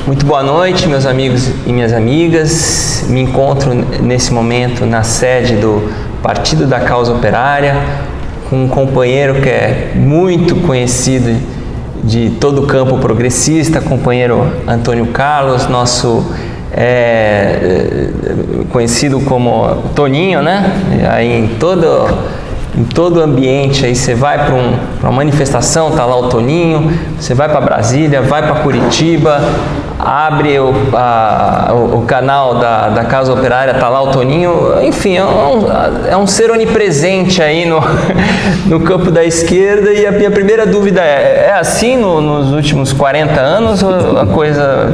Muito boa noite, meus amigos e minhas amigas. Me encontro nesse momento na sede do Partido da Causa Operária, com um companheiro que é muito conhecido de todo o campo progressista, companheiro Antônio Carlos, nosso conhecido como Toninho, né? Aí em todo ambiente, aí você vai para uma manifestação, tá lá o Toninho, você vai para Brasília, vai para Curitiba, abre o canal da Causa Operária, tá lá o Toninho, enfim, é um ser onipresente aí no campo da esquerda. E a minha primeira dúvida é assim nos últimos 40 anos ou a coisa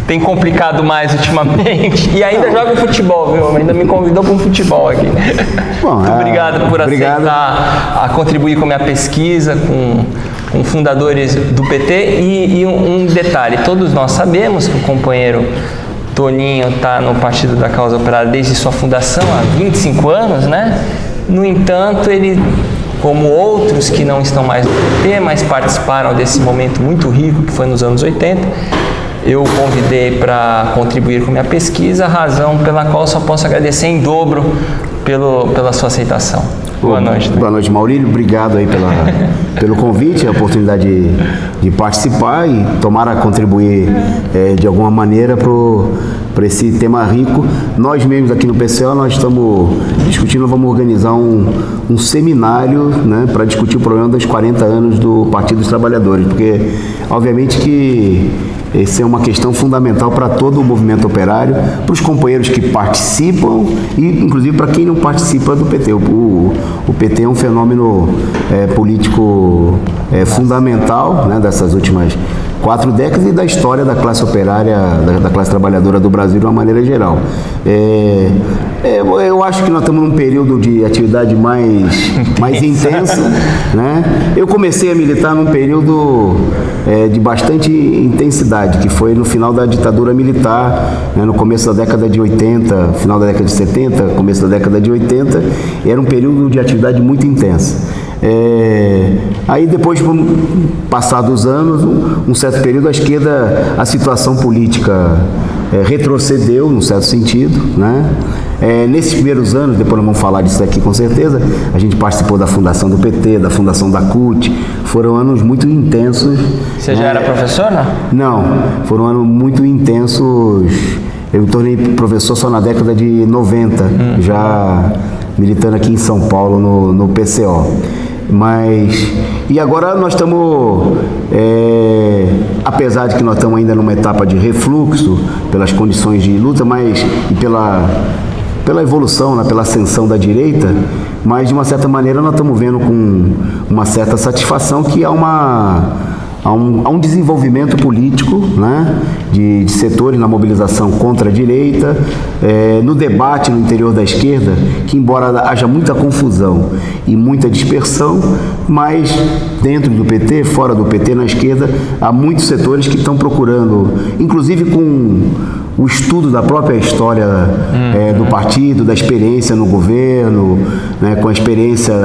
tem complicado mais ultimamente? E ainda joga futebol, viu? Ainda me convidou para um futebol aqui. Bom, muito obrigado por aceitar a contribuir com a minha pesquisa, com fundadores do PT. E um detalhe, todos nós sabemos que o companheiro Toninho está no Partido da Causa Operária desde sua fundação, há 25 anos, né? No entanto, ele, como outros que não estão mais no PT, mas participaram desse momento muito rico que foi nos anos 80, eu o convidei para contribuir com a minha pesquisa, razão pela qual eu só posso agradecer em dobro pela sua aceitação. Boa noite. Boa noite, Maurílio. Obrigado aí pelo convite, a oportunidade de participar e tomara contribuir de alguma maneira para esse tema rico. Nós mesmos aqui no PCO, nós estamos discutindo, vamos organizar um seminário, né, para discutir o problema dos 40 anos do Partido dos Trabalhadores, porque obviamente que essa é uma questão fundamental para todo o movimento operário, para os companheiros que participam e, inclusive, para quem não participa do PT. O PT é um fenômeno político fundamental, né, dessas últimas 4 décadas e da história da classe operária, da classe trabalhadora do Brasil de uma maneira geral. Eu acho que nós estamos num período de atividade mais intensa, né? Eu comecei a militar num período de bastante intensidade, que foi no final da ditadura militar, né, no começo da década de 80, final da década de 70, começo da década de 80, era um período de atividade muito intensa. Aí depois, passados anos, um certo período, a esquerda, a situação política retrocedeu, num certo sentido, né? Nesses primeiros anos, depois nós vamos falar disso aqui com certeza, a gente participou da fundação do PT, da fundação da CUT, foram anos muito intensos. Você já era professor, não? Não, foram anos muito intensos. Eu tornei professor só na década de 90, já militando aqui em São Paulo no PCO. E agora nós estamos, apesar de que nós estamos ainda numa etapa de refluxo pelas condições de luta, e pela evolução, né, pela ascensão da direita, mas de uma certa maneira nós estamos vendo com uma certa satisfação que há um desenvolvimento político, né, de setores na mobilização contra a direita, no debate no interior da esquerda, que embora haja muita confusão e muita dispersão, mas dentro do PT, fora do PT, na esquerda, há muitos setores que estão procurando, inclusive com o estudo da própria história do partido, da experiência no governo, né, com a experiência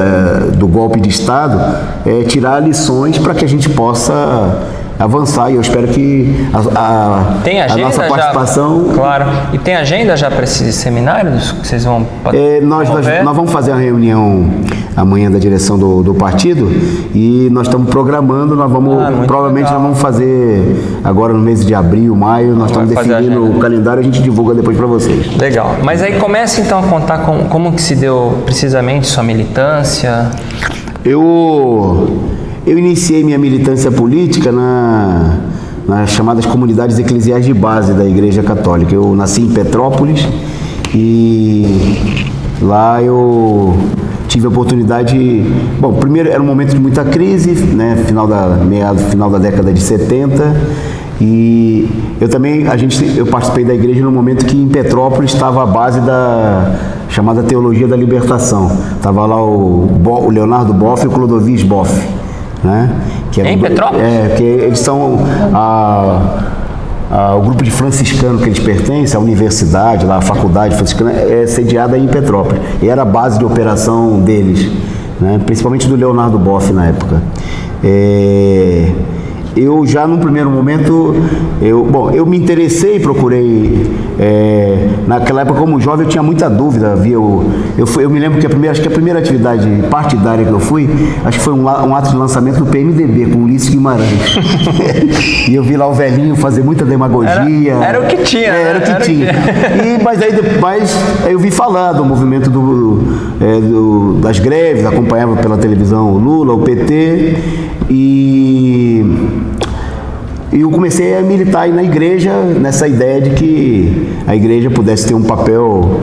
do golpe de Estado, tirar lições para que a gente possa avançar, e eu espero que a nossa participação... Claro. E tem agenda já para esses seminários que vocês vão nós vamos fazer uma reunião amanhã da direção do partido e nós estamos programando, provavelmente legal. Nós vamos fazer agora no mês de abril, maio, nós estamos definindo o calendário, a gente divulga depois para vocês. Legal. Mas aí comece então a contar como que se deu precisamente sua militância. Eu iniciei minha militância política nas chamadas comunidades eclesiais de base da Igreja Católica. Eu nasci em Petrópolis e lá eu tive a oportunidade... Bom, primeiro era um momento de muita crise, né, final da década de 70, e eu participei da igreja no momento que em Petrópolis estava a base da chamada Teologia da Libertação. Estava lá o Leonardo Boff e o Clodovis Boff, né? Em Petrópolis? Que eles são o grupo de franciscano que eles pertencem, a universidade, lá, a faculdade franciscana, é sediada em Petrópolis. E era a base de operação deles, né? Principalmente do Leonardo Boff na época. eu já num primeiro momento, eu me interessei, procurei, naquela época como jovem eu tinha muita dúvida, eu me lembro que acho que a primeira atividade partidária que eu fui, acho que foi um ato de lançamento do PMDB com Ulisses Guimarães. E eu vi lá o velhinho fazer muita demagogia. Era o que tinha, né? Era o que tinha. Mas aí depois eu vi falar do movimento das greves, acompanhava pela televisão o Lula, o PT, e eu comecei a militar na igreja nessa ideia de que a igreja pudesse ter um papel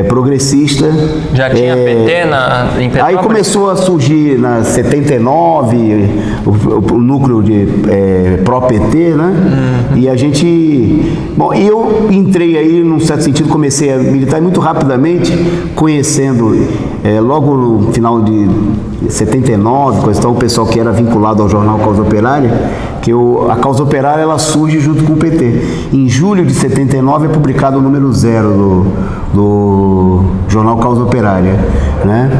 progressista. Já tinha PT em Petrópolis? Aí começou a surgir na 79 o núcleo de pró-PT, né? E a gente... Bom, e eu entrei aí, num certo sentido, comecei a militar muito rapidamente, conhecendo logo no final de 79, o pessoal que era vinculado ao jornal Causa Operária, que a Causa Operária ela surge junto com o PT. Em julho de 79 é publicado o número 0 do jornal Causa Operária, né?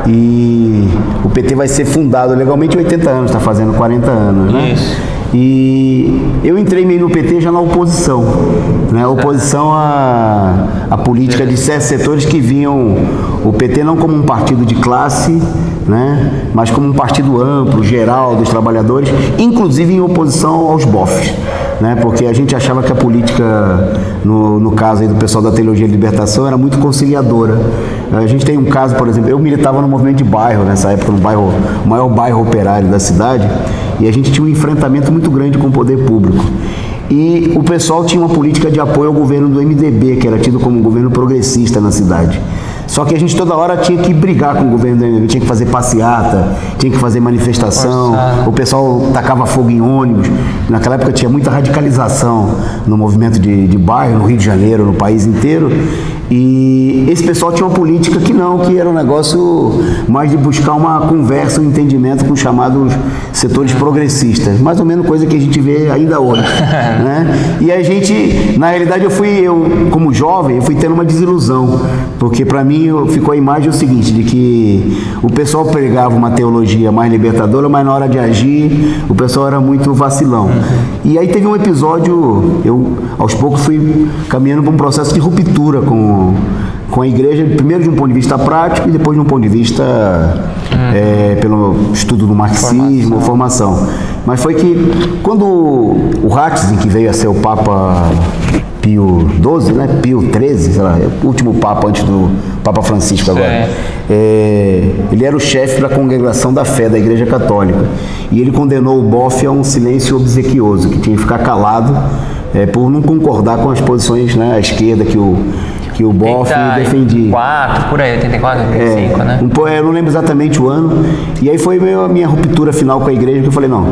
E o PT vai ser fundado legalmente em 80 anos, está fazendo 40 anos, né? Isso. E eu entrei meio no PT já na oposição, né? Oposição à política de certos setores que viam o PT não como um partido de classe, né? Mas como um partido amplo, geral, dos trabalhadores, inclusive em oposição aos bofs, né? Porque a gente achava que a política, no caso aí do pessoal da Teologia de Libertação, era muito conciliadora. A gente tem um caso, por exemplo, eu militava no movimento de bairro, nessa época, o maior bairro operário da cidade, e a gente tinha um enfrentamento muito grande com o poder público. E o pessoal tinha uma política de apoio ao governo do MDB, que era tido como um governo progressista na cidade. Só que a gente toda hora tinha que brigar com o governo do MDB, tinha que fazer passeata, tinha que fazer manifestação, o pessoal tacava fogo em ônibus. Naquela época tinha muita radicalização no movimento de bairro, no Rio de Janeiro, no país inteiro. E esse pessoal tinha uma política que era um negócio mais de buscar uma conversa, um entendimento com os chamados setores progressistas. Mais ou menos coisa que a gente vê ainda hoje, né? E a gente, na realidade, como jovem, eu fui tendo uma desilusão, porque para mim ficou a imagem o seguinte, de que o pessoal pregava uma teologia mais libertadora, mas na hora de agir, o pessoal era muito vacilão. E aí teve um episódio, eu aos poucos fui caminhando para um processo de ruptura com a igreja, primeiro de um ponto de vista prático e depois de um ponto de vista pelo estudo do marxismo, formação. Mas foi que quando o Ratzinger, que veio a ser o Papa Pio XII, né? Pio XIII, sei lá, o último Papa antes do Papa Francisco agora, ele era o chefe da Congregação da Fé da Igreja Católica, e ele condenou o BOF a um silêncio obsequioso, que tinha que ficar calado por não concordar com as posições, né, à esquerda que o BOF defendia. 84, por aí, 84, 85, né? Eu não lembro exatamente o ano. E aí foi a minha ruptura final com a igreja, que eu falei, não,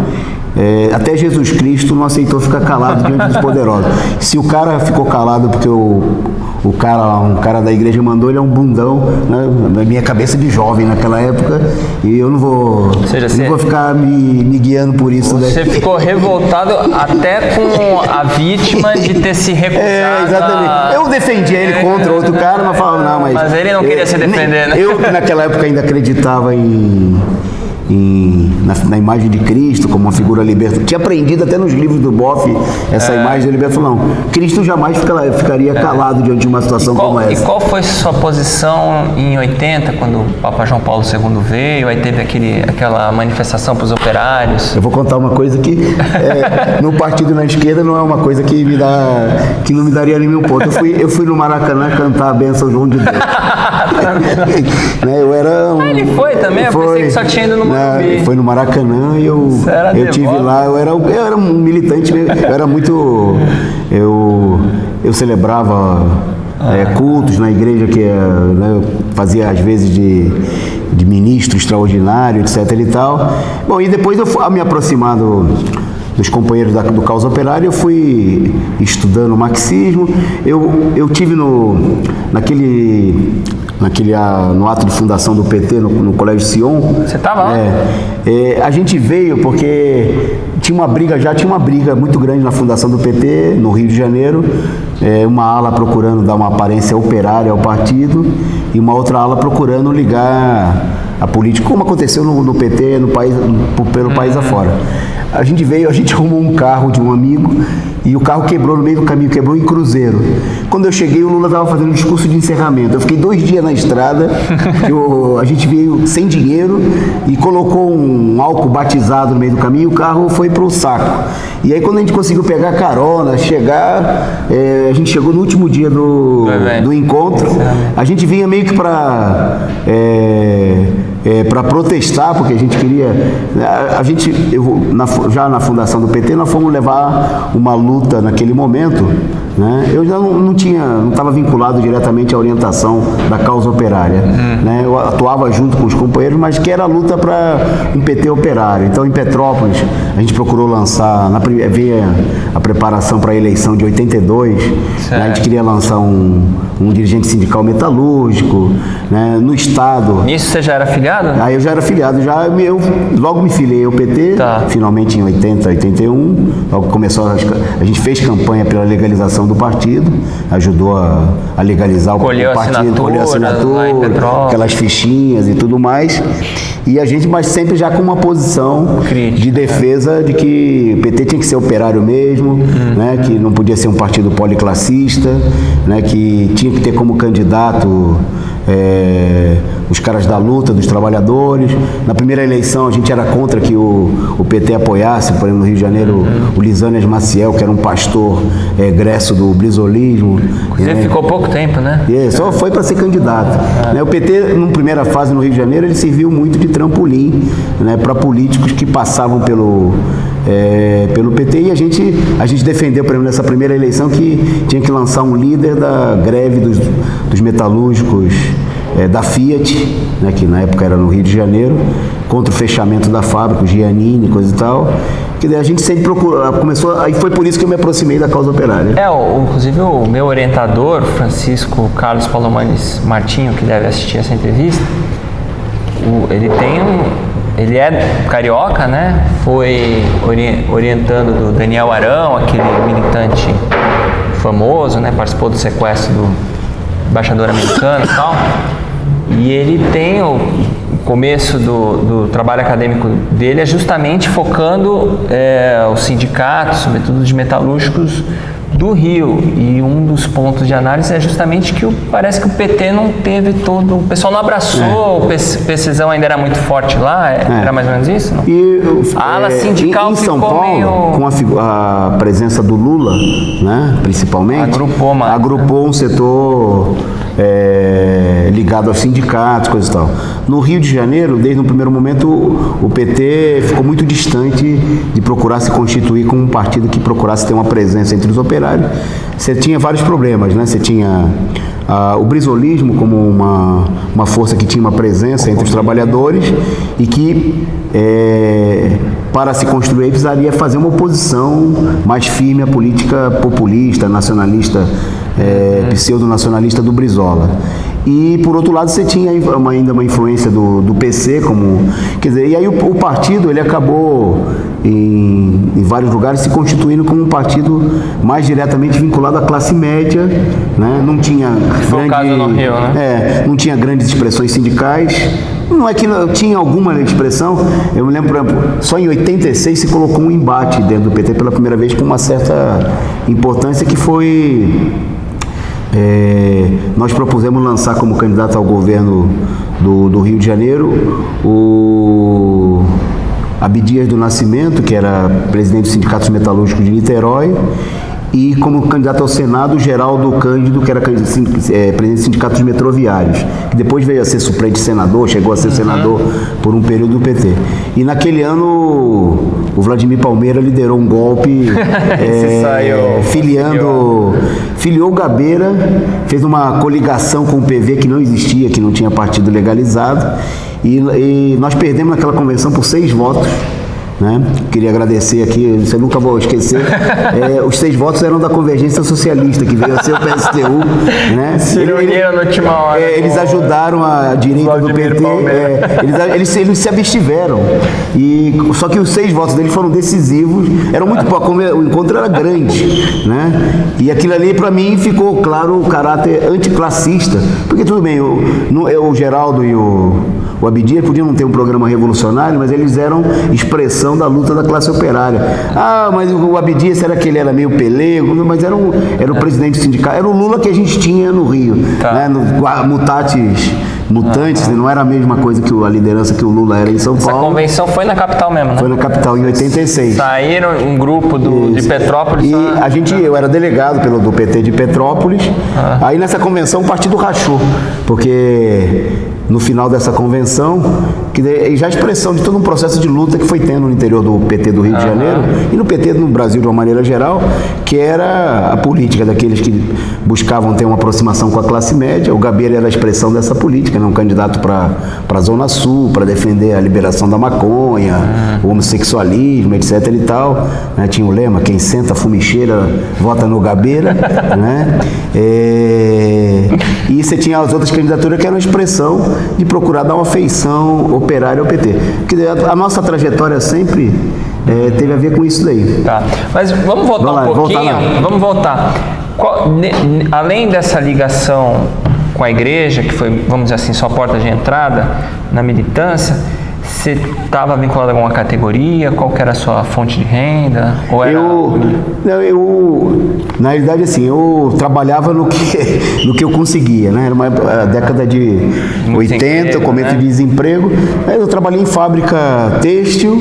até Jesus Cristo não aceitou ficar calado diante dos poderosos. Se o cara ficou calado porque um cara da igreja mandou, ele é um bundão, né, na minha cabeça de jovem naquela época, e eu não vou, não vou ficar me guiando por isso. Você ficou revoltado até com a vítima de ter se recusado. Exatamente. Eu defendia ele contra outro cara, mas falava, não, mas ele não queria se defender, né? Eu, naquela época, ainda acreditava na imagem de Cristo como uma figura liberta. Tinha aprendido até nos livros do Boff essa imagem do liberto. Não, Cristo jamais ficaria calado diante de uma situação como essa. E qual foi sua posição em 80, quando o Papa João Paulo II veio, aí teve aquela manifestação para os operários? Eu vou contar uma coisa que no partido na esquerda não é uma coisa que não me daria nenhum ponto. Eu fui no Maracanã cantar a bênção João de Deus. Eu era ele foi também? Eu pensei que só tinha ido no Morumbi. Foi no Maracanã e eu tive lá, eu era um militante, eu era muito... Eu celebrava cultos na igreja que eu fazia às vezes de ministro extraordinário, etc e tal. Bom, e depois eu me aproximar dos companheiros do Causa Operária, eu fui estudando marxismo. Eu tive no ato de fundação do PT no Colégio Sion. Você estava lá? A gente veio porque tinha uma briga muito grande na fundação do PT, no Rio de Janeiro, uma ala procurando dar uma aparência operária ao partido e uma outra ala procurando ligar a política, como aconteceu no PT, no país, pelo país afora. A gente arrumou um carro de um amigo e o carro quebrou no meio do caminho, quebrou em Cruzeiro. Quando eu cheguei, o Lula estava fazendo um discurso de encerramento. Eu fiquei 2 dias na estrada, a gente veio sem dinheiro e colocou um álcool batizado no meio do caminho e o carro foi pro saco. E aí quando a gente conseguiu pegar carona, a gente chegou no último dia do encontro, a gente vinha meio que para protestar, porque a gente queria... já na fundação do PT, nós fomos levar uma luta naquele momento, né? Eu já não estava vinculado diretamente à orientação da causa operária, né? Eu atuava junto com os companheiros, mas que era a luta para um PT operário. Então, em Petrópolis, a gente procurou lançar, veio a preparação para a eleição de 82, né? A gente queria lançar um dirigente sindical metalúrgico, né? No Estado. Nisso você já era filiado? Aí eu já era filiado, eu logo me filiei ao PT, finalmente em 80, 81, logo começou a gente fez campanha pela legalização do partido, ajudou a legalizar o partido, colheu assinatura, aquelas fichinhas e tudo mais, mas sempre já com uma posição de defesa de que o PT tinha que ser operário mesmo, né, que não podia ser um partido policlassista, né, que tinha que ter como candidato os caras da luta, dos trabalhadores. Na primeira eleição a gente era contra que o PT apoiasse, por exemplo, no Rio de Janeiro, o Lisânias Maciel, que era um pastor egresso do brisolismo. Você ficou pouco tempo, né? Só foi para ser candidato. O PT, numa primeira fase no Rio de Janeiro, ele serviu muito de trampolim, né, para políticos que passavam pelo PT, e a gente defendeu, por exemplo, nessa primeira eleição, que tinha que lançar um líder da greve dos metalúrgicos da Fiat, né, que na época era no Rio de Janeiro, contra o fechamento da fábrica, o Giannini, coisa e tal. Que daí a gente sempre começou, aí foi por isso que eu me aproximei da causa operária. Inclusive o meu orientador, Francisco Carlos Palomares Martinho, que deve assistir essa entrevista, ele é carioca, né? Foi orientando do Daniel Arão, aquele militante famoso, né? Participou do sequestro do embaixador americano e tal. E ele tem o começo do trabalho acadêmico dele é justamente focando os sindicatos, sobretudo de metalúrgicos do Rio. E um dos pontos de análise é justamente que parece que o PT não teve todo... O pessoal não abraçou, o PCzão ainda era muito forte lá, era mais ou menos isso? Não? E, a ala sindical em São ficou Paulo, meio... com a presença do Lula, né, principalmente, agrupou um setor ligado aos sindicatos, coisa e tal. No Rio de Janeiro, desde o primeiro momento, o PT ficou muito distante de procurar se constituir como um partido que procurasse ter uma presença entre os operários. Você tinha vários problemas, né? Você tinha o brisolismo como uma força que tinha uma presença entre os trabalhadores e que, para se construir, precisaria fazer uma oposição mais firme à política populista, nacionalista, pseudo-nacionalista do Brizola. E, por outro lado, você tinha ainda uma influência do PC, quer dizer, e aí o partido, ele acabou, em vários lugares, se constituindo como um partido mais diretamente vinculado à classe média, né? Não tinha não tinha grandes expressões sindicais. Não é que não tinha alguma expressão. Eu me lembro, por exemplo, só em 86 se colocou um embate dentro do PT pela primeira vez com uma certa importância, que foi... nós propusemos lançar como candidato ao governo do Rio de Janeiro o Abdias do Nascimento, que era presidente dos sindicatos metalúrgicos de Niterói, e como candidato ao Senado, o Geraldo Cândido, que era presidente dos sindicatos metroviários, que depois veio a ser suplente senador, chegou a ser senador por um período do PT. E naquele ano o Vladimir Palmeira liderou um golpe filiou o Gabeira, fez uma coligação com o PV que não existia, que não tinha partido legalizado, e nós perdemos naquela convenção por 6 votos. Né? Queria agradecer aqui, você nunca vou esquecer, os 6 votos eram da Convergência Socialista, que veio a ser o PSTU, né? Se reuniram na última hora. Eles ajudaram a direita do PT, eles se abstiveram, só que os 6 votos deles foram decisivos, eram muito pouco, o encontro era grande, né? E aquilo ali, para mim, ficou claro o caráter anticlassista, porque tudo bem, o Geraldo e o o Abdias podia não ter um programa revolucionário, mas eles eram expressão da luta da classe operária. Ah, mas o Abdias, será que ele era meio pelego? Mas era o presidente do sindicato, era o Lula que a gente tinha no Rio, né? Mutantes, não era a mesma coisa que a liderança que o Lula era em São Paulo. Essa convenção foi na capital mesmo, né? Foi na capital, em 86. Saíram um grupo de Petrópolis. E eu era delegado do PT de Petrópolis. Aí nessa convenção o partido rachou, porque no final dessa convenção, que já a expressão de todo um processo de luta que foi tendo no interior do PT do Rio de Janeiro e no PT no Brasil de uma maneira geral, que era a política daqueles que buscavam ter uma aproximação com a classe média. O Gabeira era a expressão dessa política, né? Um candidato para a Zona Sul, para defender a liberação da maconha, o homossexualismo, etc. e tal, né? Tinha o lema, quem senta fumicheira vota no Gabeira, né? E você tinha as outras candidaturas que eram a expressão de procurar dar uma feição operária ao PT. Porque a nossa trajetória sempre teve a ver com isso daí. Tá, mas vamos voltar um pouquinho. Vamos voltar. Além dessa ligação com a igreja, que foi, vamos dizer assim, sua porta de entrada na militância, você estava vinculado a alguma categoria? Qual que era a sua fonte de renda? Ou era... Na realidade, assim, eu trabalhava no que eu conseguia, né? Era uma década de 80, começo de desemprego. Aí eu trabalhei em fábrica têxtil,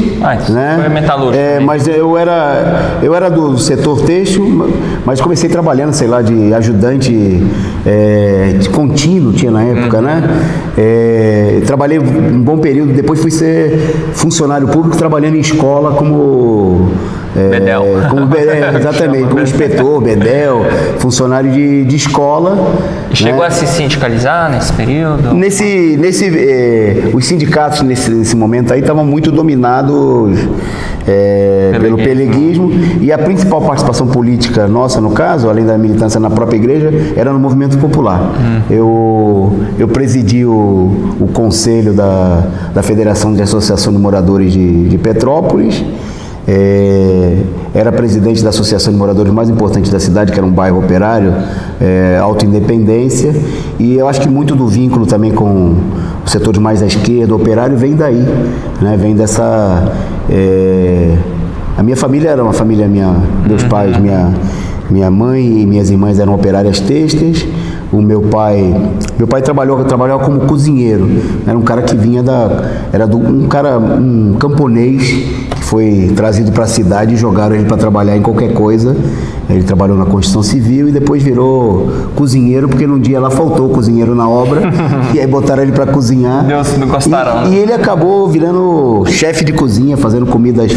né? Foi metalúrgico. Mas eu era do setor têxtil, mas comecei trabalhando, sei lá, de ajudante de contínuo, tinha na época, né? Trabalhei um bom período, depois fui ser funcionário público trabalhando em escola como Bedel. Exatamente, como inspetor, bedel, funcionário de escola. Chegou a se sindicalizar nesse período? Os sindicatos nesse momento aí estavam muito dominados pelo peleguismo, e a principal participação política nossa, no caso, além da militância na própria igreja, era no movimento popular. Eu presidi o conselho da Federação de Associação de Moradores de Petrópolis. Era presidente da associação de moradores mais importante da cidade, que era um bairro operário, Alta Independência, e eu acho que muito do vínculo também com os setores mais à esquerda, operário, vem daí, né? Vem dessa... A minha família era uma família, meus pais, minha mãe e minhas irmãs eram operárias têxteis. O meu pai trabalhava como cozinheiro, era um cara que vinha um camponês que foi trazido para a cidade e jogaram ele para trabalhar em qualquer coisa. Ele trabalhou na construção civil e depois virou cozinheiro, porque num dia lá faltou cozinheiro na obra e aí botaram ele para cozinhar. Deus, não gostaram. E ele acabou virando chefe de cozinha, fazendo comidas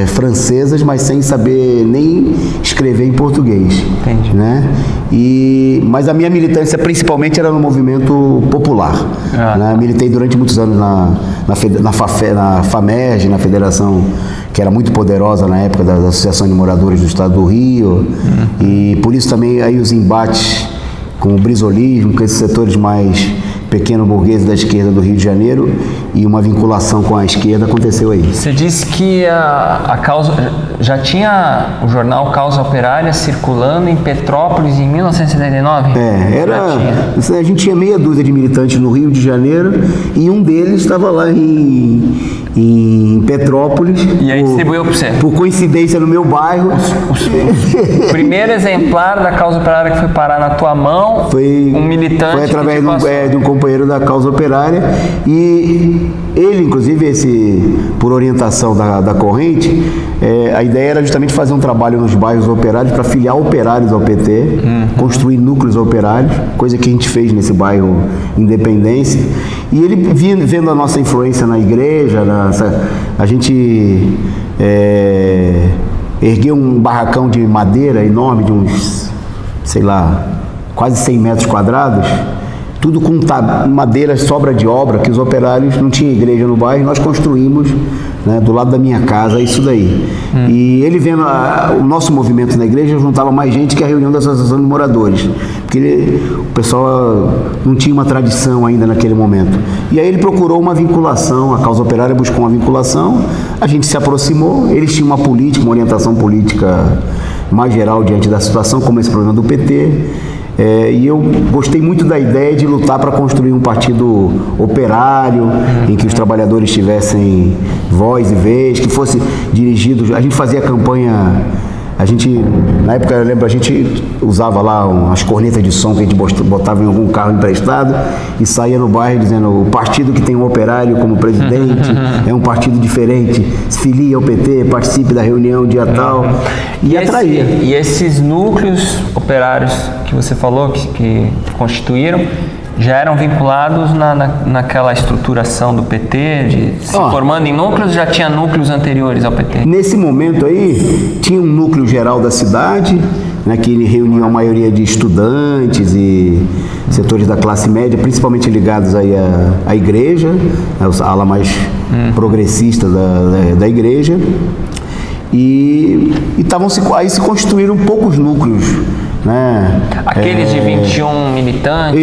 francesas, mas sem saber nem escrever em português. Entendi. Né? Mas a minha militância principalmente era no movimento popular. Né? Militei durante muitos anos na FAMERG, na federação que era muito poderosa na época da Associação de Moradores do Estado do Rio, e por isso também aí os embates com o brisolismo, com esses setores mais pequeno-burgueses da esquerda do Rio de Janeiro, e uma vinculação com a esquerda aconteceu aí. Você disse que a causa... Já tinha o jornal Causa Operária circulando em Petrópolis em 1979? A gente tinha meia dúzia de militantes no Rio de Janeiro, e um deles estava lá em Petrópolis. E aí distribuiu para você? Por coincidência, no meu bairro. O primeiro exemplar da Causa Operária que foi parar na tua mão, um militante... Foi através de um companheiro da Causa Operária, e ele, inclusive, por orientação da corrente, a ideia era justamente fazer um trabalho nos bairros operários para filiar operários ao PT, construir núcleos operários, coisa que a gente fez nesse bairro Independência. E ele, vendo a nossa influência na igreja, a gente ergueu um barracão de madeira enorme, de uns, sei lá, quase 100 metros quadrados, tudo com madeira, sobra de obra, que os operários não tinham igreja no bairro, nós construímos, né, do lado da minha casa, isso daí. E ele vendo o nosso movimento na igreja, juntava mais gente que a reunião da Associação de Moradores, porque o pessoal não tinha uma tradição ainda naquele momento. E aí ele procurou uma vinculação, a Causa Operária buscou uma vinculação, a gente se aproximou, eles tinham uma política, uma orientação política mais geral diante da situação, como esse problema do PT. E eu gostei muito da ideia de lutar para construir um partido operário, em que os trabalhadores tivessem voz e vez, que fosse dirigido. A gente fazia campanha. Na época, eu lembro, a gente usava lá as cornetas de som que a gente botava em algum carro emprestado e saía no bairro dizendo: o partido que tem um operário como presidente é um partido diferente, se filie ao PT, participe da reunião dia tal, e atraía. E esses núcleos operários que você falou, que constituíram, já eram vinculados naquela estruturação do PT, se formando em núcleos, já tinha núcleos anteriores ao PT? Nesse momento aí, tinha um núcleo geral da cidade, né, que reunia a maioria de estudantes e setores da classe média, principalmente ligados aí à igreja, a ala mais progressista da igreja, e aí se constituíram poucos núcleos, né? Aqueles de 21 militantes,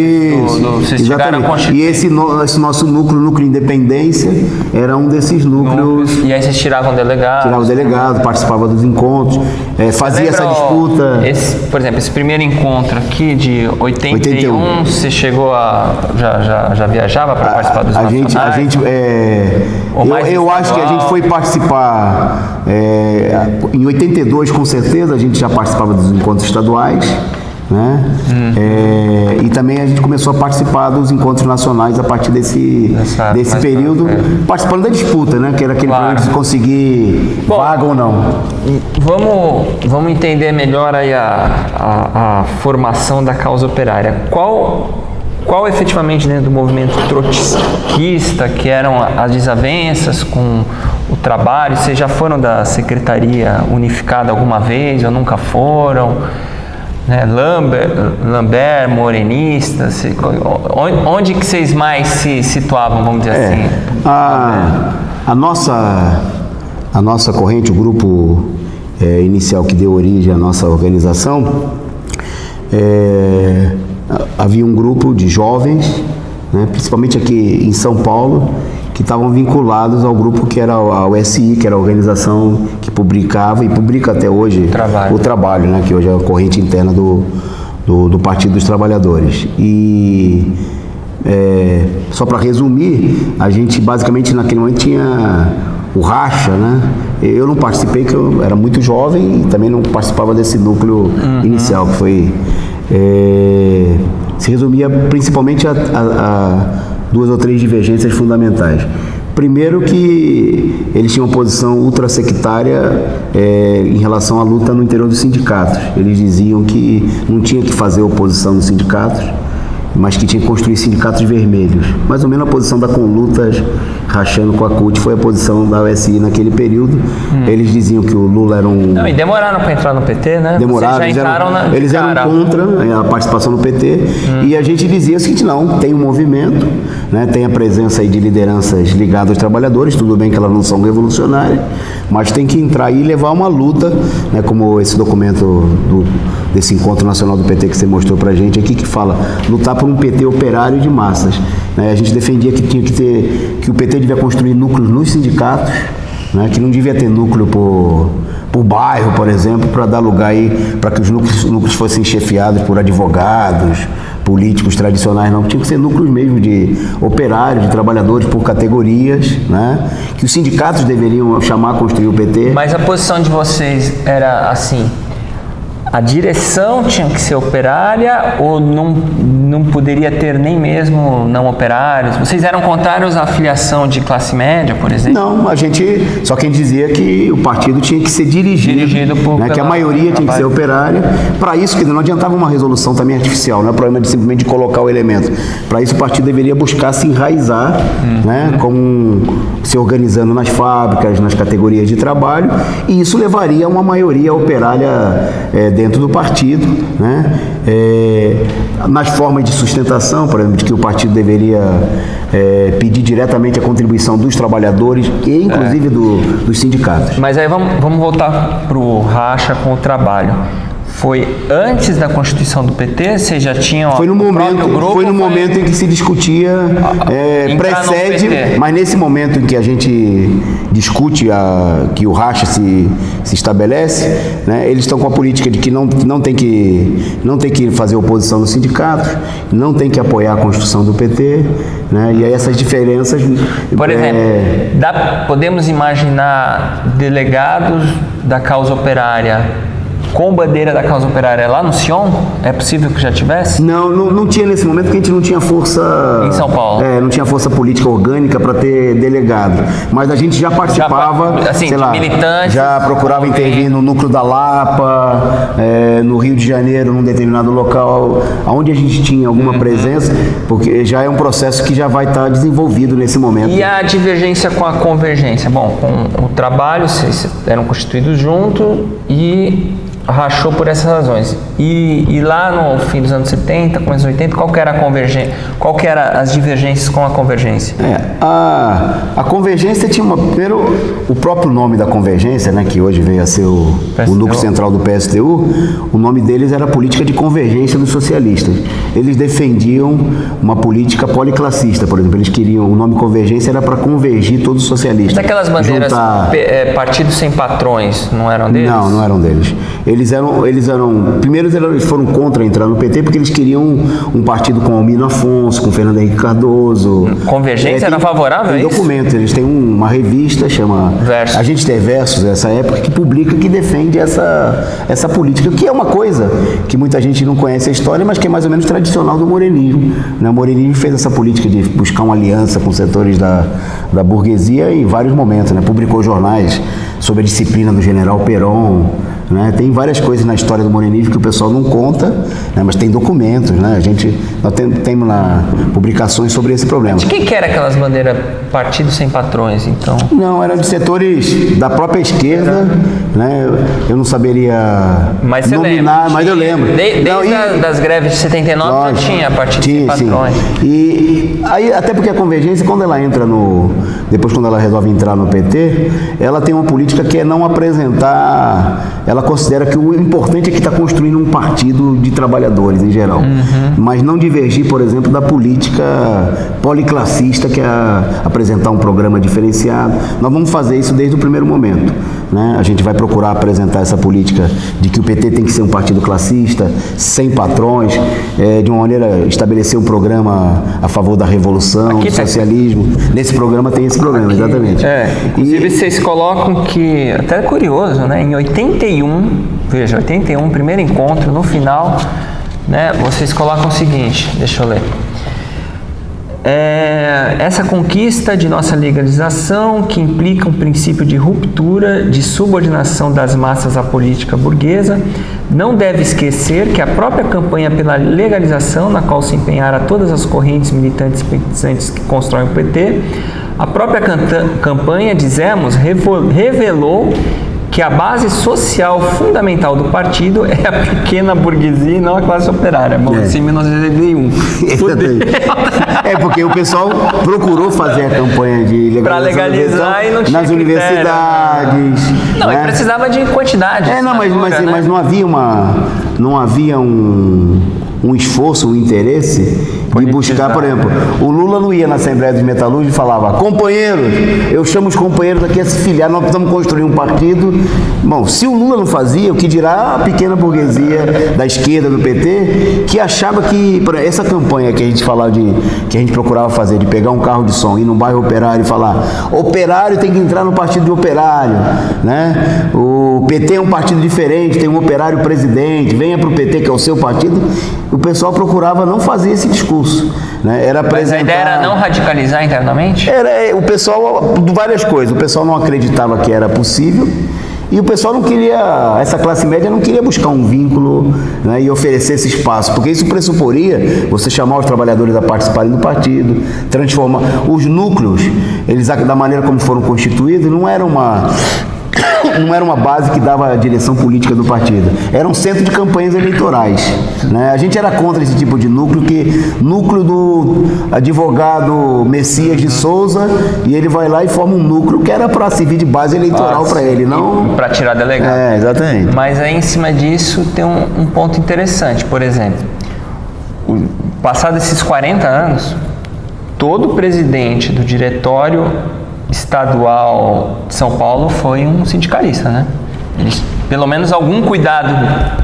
vocês chegaram a constituir. E esse nosso núcleo Independência, era um desses núcleos. E aí vocês tiravam delegados? Tirava os delegados, participava dos encontros, fazia essa disputa. Por exemplo, esse primeiro encontro aqui de 81, você chegou já viajava para participar dos nacionais? Eu acho que a gente foi participar em 82, com certeza, a gente já participava dos encontros estaduais, né? E também a gente começou a participar dos encontros nacionais a partir desse período, participando da disputa, né? Que era aquele período de conseguir vaga ou não. Vamos entender melhor aí a formação da causa operária. Qual efetivamente, dentro do movimento trotskista, que eram as desavenças com o trabalho? Vocês já foram da Secretaria Unificada alguma vez ou nunca foram? Né? Lambert, Morenista, onde que vocês mais se situavam, vamos dizer assim? A nossa corrente, o grupo inicial que deu origem à nossa organização, havia um grupo de jovens, né, principalmente aqui em São Paulo, que estavam vinculados ao grupo que era a USI, que era a organização que publicava e publica até hoje o trabalho, né, que hoje é a corrente interna do Partido dos Trabalhadores. E só para resumir, a gente basicamente naquele momento tinha o racha, né? Eu não participei, que eu era muito jovem, e também não participava desse núcleo inicial, que foi... se resumia principalmente a 2 ou 3 divergências fundamentais. Primeiro, que eles tinham uma posição ultrasectária em relação à luta no interior dos sindicatos. Eles diziam que não tinha que fazer oposição nos sindicatos, mas que tinha que construir sindicatos vermelhos. Mais ou menos a posição da Conlutas, rachando com a CUT, foi a posição da USI naquele período. Eles diziam que o Lula era um... Não, e demoraram para entrar no PT, né? Demoraram, eles eram contra a participação no PT, e a gente dizia o seguinte: não, tem um movimento, né, tem a presença aí de lideranças ligadas aos trabalhadores, tudo bem que elas não são revolucionárias, mas tem que entrar e levar uma luta, né, como esse documento desse Encontro Nacional do PT que você mostrou pra gente aqui, que fala lutar por um PT operário de massas. A gente defendia que tinha que o PT devia construir núcleos nos sindicatos, né, que não devia ter núcleo por bairro, por exemplo, para dar lugar aí para que os núcleos fossem chefiados por advogados, políticos tradicionais, não. Tinha que ser núcleos mesmo de operários, de trabalhadores por categorias, né, que os sindicatos deveriam chamar a construir o PT. Mas a posição de vocês era assim: a direção tinha que ser operária ou não poderia ter nem mesmo não operários? Vocês eram contrários à filiação de classe média, por exemplo? Não, só quem dizia que o partido tinha que ser dirigido por, né, que a maioria tinha que ser operária. Para isso, que não adiantava uma resolução também artificial, não é o problema de simplesmente colocar o elemento. Para isso, o partido deveria buscar se enraizar, né, como se organizando nas fábricas, nas categorias de trabalho, e isso levaria a uma maioria operária dentro do partido, né? Nas formas de sustentação, por exemplo, de que o partido deveria pedir diretamente a contribuição dos trabalhadores e inclusive dos sindicatos. Mas aí vamos voltar para o racha com o trabalho. Foi antes da constituição do PT? Vocês já tinham foi no momento em que se discutia, precede, mas nesse momento em que a gente discute que o racha se estabelece, né, eles estão com a política de que não tem que fazer oposição nos sindicatos, não tem que apoiar a construção do PT, né, e aí essas diferenças... Por exemplo, podemos imaginar delegados da causa operária com bandeira da causa operária lá no Sion? É possível que já tivesse? Não tinha nesse momento, porque a gente não tinha força... Em São Paulo. Não tinha força política orgânica para ter delegado. Mas a gente já participava, assim, militantes... Já procurava intervir no núcleo da Lapa, no Rio de Janeiro, num determinado local, onde a gente tinha alguma presença, porque já é um processo que já vai estar desenvolvido nesse momento. E a divergência com a convergência? Bom, com o trabalho, vocês eram constituídos juntos e... rachou por essas razões. E lá no fim dos anos 70, começo dos 80, qual que era a convergência? Qual que era as divergências com a convergência? A convergência tinha primeiro o próprio nome da convergência, né, que hoje veio a ser o núcleo central do PSTU. O nome deles era Política de Convergência dos Socialistas. Eles defendiam uma política policlassista, por exemplo. Eles queriam, o nome convergência era para convergir todos os socialistas. Daquelas bandeiras partidos sem patrões, não eram deles? Não eram deles. Primeiro eles foram contra entrar no PT porque eles queriam um partido com Almino Afonso, com Fernando Henrique Cardoso. Convergência era favorável a isso? Tem documento, eles têm uma revista, chama Versus. A gente tem Versus, essa época, que publica, que defende essa política, que é uma coisa que muita gente não conhece a história, mas que é mais ou menos tradicional do morenismo. Né? O morenismo fez essa política de buscar uma aliança com setores da burguesia em vários momentos, né? Publicou jornais sobre a disciplina do general Perón, né? Tem várias coisas na história do morenismo que o pessoal não conta, né? Mas tem documentos, né? Nós temos lá publicações sobre esse problema. De quem que era aquelas bandeiras partidos sem patrões, então? Não, eram de setores da própria esquerda, né? Eu não saberia nominar, mas eu lembro. Desde das greves de 79 já tinha partidos sem patrões. Sim. E aí, até porque a convergência, quando ela entra depois quando ela resolve entrar no PT, ela tem uma política que é não apresentar... Ela considera que o importante é que está construindo um partido de trabalhadores em geral, mas não divergir, por exemplo, da política policlassista, que é apresentar um programa diferenciado. Nós vamos fazer isso desde o primeiro momento, né? A gente vai procurar apresentar essa política de que o PT tem que ser um partido classista, sem patrões, de uma maneira estabelecer um programa a favor da revolução, do socialismo. Nesse programa tem esse programa, exatamente. Inclusive vocês colocam que, até é curioso, né? Em 81, primeiro encontro, no final, né, vocês colocam o seguinte, deixa eu ler. Essa conquista de nossa legalização, que implica um princípio de ruptura, de subordinação das massas à política burguesa, não deve esquecer que a própria campanha pela legalização, na qual se empenharam todas as correntes militantes e simpatizantes que constroem o PT, a própria campanha, dizemos, revelou que a base social fundamental do partido é a pequena burguesia e não a classe operária. Bom, isso em 1981. Porque o pessoal procurou fazer a campanha de legalização para legalizar e não tinha nas universidades. Não, né? E precisava de quantidade. Mas não havia um esforço, um interesse de buscar, por exemplo, o Lula não ia na Assembleia dos Metalúrgicos e falava: companheiros, eu chamo os companheiros aqui a se filiar, nós precisamos construir um partido. Bom, se o Lula não fazia, o que dirá a pequena burguesia da esquerda do PT, que achava que essa campanha que a gente falava que a gente procurava fazer, de pegar um carro de som, ir num bairro operário e falar: operário tem que entrar no partido de operário, né? O PT é um partido diferente, tem um operário presidente, venha para o PT que é o seu partido. O pessoal procurava não fazer esse discurso, né? Era apresentar... Mas a ideia era não radicalizar internamente? O pessoal, várias coisas. O pessoal não acreditava que era possível e o pessoal não queria, essa classe média não queria buscar um vínculo, né, e oferecer esse espaço, porque isso pressuporia você chamar os trabalhadores a participarem do partido, transformar os núcleos, eles da maneira como foram constituídos, não era não era uma base que dava a direção política do partido. Era um centro de campanhas eleitorais, né? A gente era contra esse tipo de núcleo, núcleo do advogado Messias de Souza, e ele vai lá e forma um núcleo que era para servir de base eleitoral para ele, não para tirar delegado. Exatamente. Mas aí em cima disso tem um ponto interessante. Por exemplo, passados esses 40 anos, todo presidente do diretório estadual de São Paulo foi um sindicalista, né? Eles, pelo menos algum cuidado,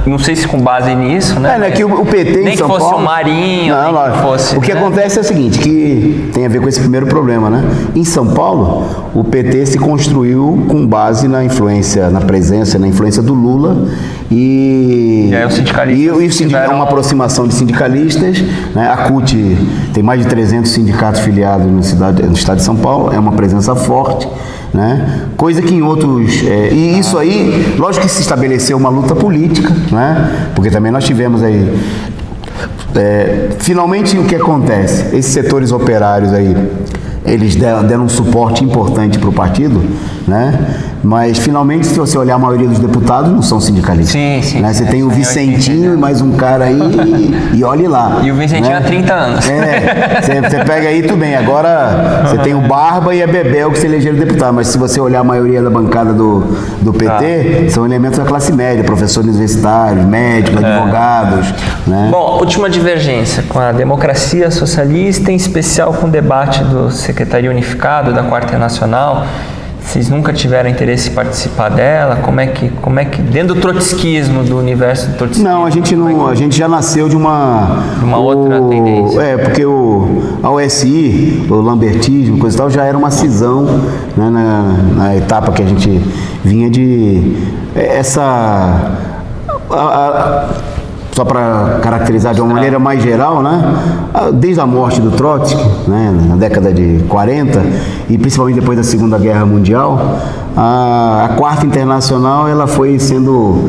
não sei se com base nisso, né? Que o PT nem em São que fosse Paulo... o Marinho, não, nem que fosse... O que acontece é o seguinte, que tem a ver com esse primeiro problema, né? Em São Paulo, o PT se construiu com base na influência, na presença, na influência do Lula e aí os sindicalistas é uma aproximação de sindicalistas, né? A CUT tem mais de 300 sindicatos filiados no estado de São Paulo, é uma presença forte, né? Coisa que em outros... e isso aí, lógico que se estabeleceu uma luta política, né? Porque também nós tivemos aí... finalmente, o que acontece? Esses setores operários aí, eles deram um suporte importante para o partido, né? Mas, finalmente, se você olhar, a maioria dos deputados não são sindicalistas. Sim. Né? Você tem o Vicentinho e mais um cara aí e olhe lá. E o Vicentinho há 30 anos. Você pega aí, tudo bem. Agora, você tem o Barba e a Bebel que se elegeram deputado. Mas se você olhar a maioria da bancada do PT, são elementos da classe média, professores universitários, médicos, advogados. Né? Bom, última divergência com a democracia socialista, em especial com o debate do Secretaria Unificado, da Quarta Internacional. Vocês nunca tiveram interesse em participar dela? Como é que dentro do trotskismo, do universo do trotskismo? Não, a gente já nasceu de uma outra tendência. Porque a OSI, o lambertismo, coisa e tal, já era uma cisão, né, na etapa que a gente vinha de só para caracterizar de uma maneira mais geral, né? Desde a morte do Trotsky, né, na década de 40, e principalmente depois da Segunda Guerra Mundial, a Quarta Internacional ela foi sendo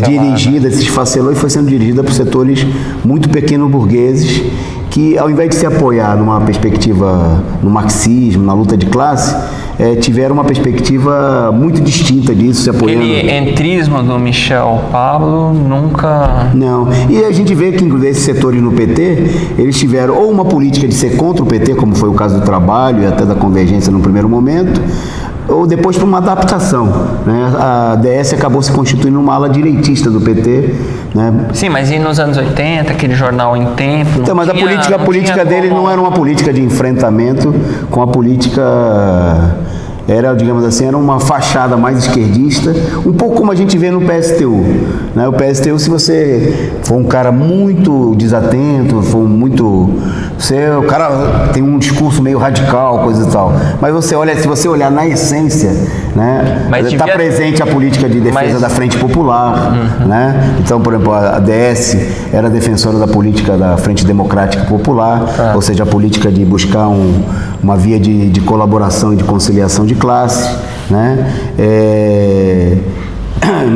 dirigida, se esfacelou e foi sendo dirigida por setores muito pequeno-burgueses que, ao invés de se apoiar numa perspectiva no marxismo, na luta de classe, tiveram uma perspectiva muito distinta disso, se apoiando. Aquele entrismo do Michel Pablo nunca... Não. E a gente vê que, inclusive, esses setores no PT, eles tiveram ou uma política de ser contra o PT, como foi o caso do Trabalho e até da Convergência no primeiro momento, ou depois para uma adaptação, né? A DS acabou se constituindo uma ala direitista do PT, né? Sim, mas e nos anos 80, aquele jornal Em Tempo? Então, mas a política dele não era uma política de enfrentamento com a política... Era, digamos assim, era uma fachada mais esquerdista, um pouco como a gente vê no PSTU, né? O PSTU, se você for um cara muito desatento, o cara tem um discurso meio radical, coisa e tal, mas se você olhar na essência, né, está presente a política de defesa da Frente Popular, né? Então, por exemplo, a DS era defensora da política da Frente Democrática Popular, ou seja, a política de buscar uma via de colaboração e de conciliação de classe, né?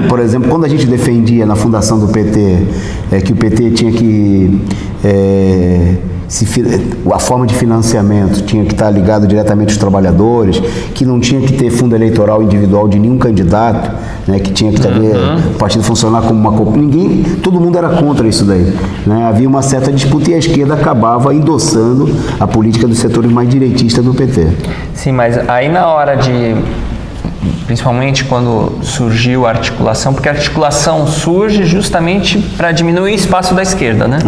Por exemplo, quando a gente defendia na fundação do PT que o PT tinha que a forma de financiamento tinha que estar ligado diretamente aos trabalhadores, que não tinha que ter fundo eleitoral individual de nenhum candidato, né, que tinha que ter o partido funcionar como uma todo mundo era contra isso daí, né? Havia uma certa disputa e a esquerda acabava endossando a política dos setores mais direitistas do PT. Sim, mas aí na hora principalmente quando surgiu a articulação, porque a articulação surge justamente para diminuir o espaço da esquerda, né?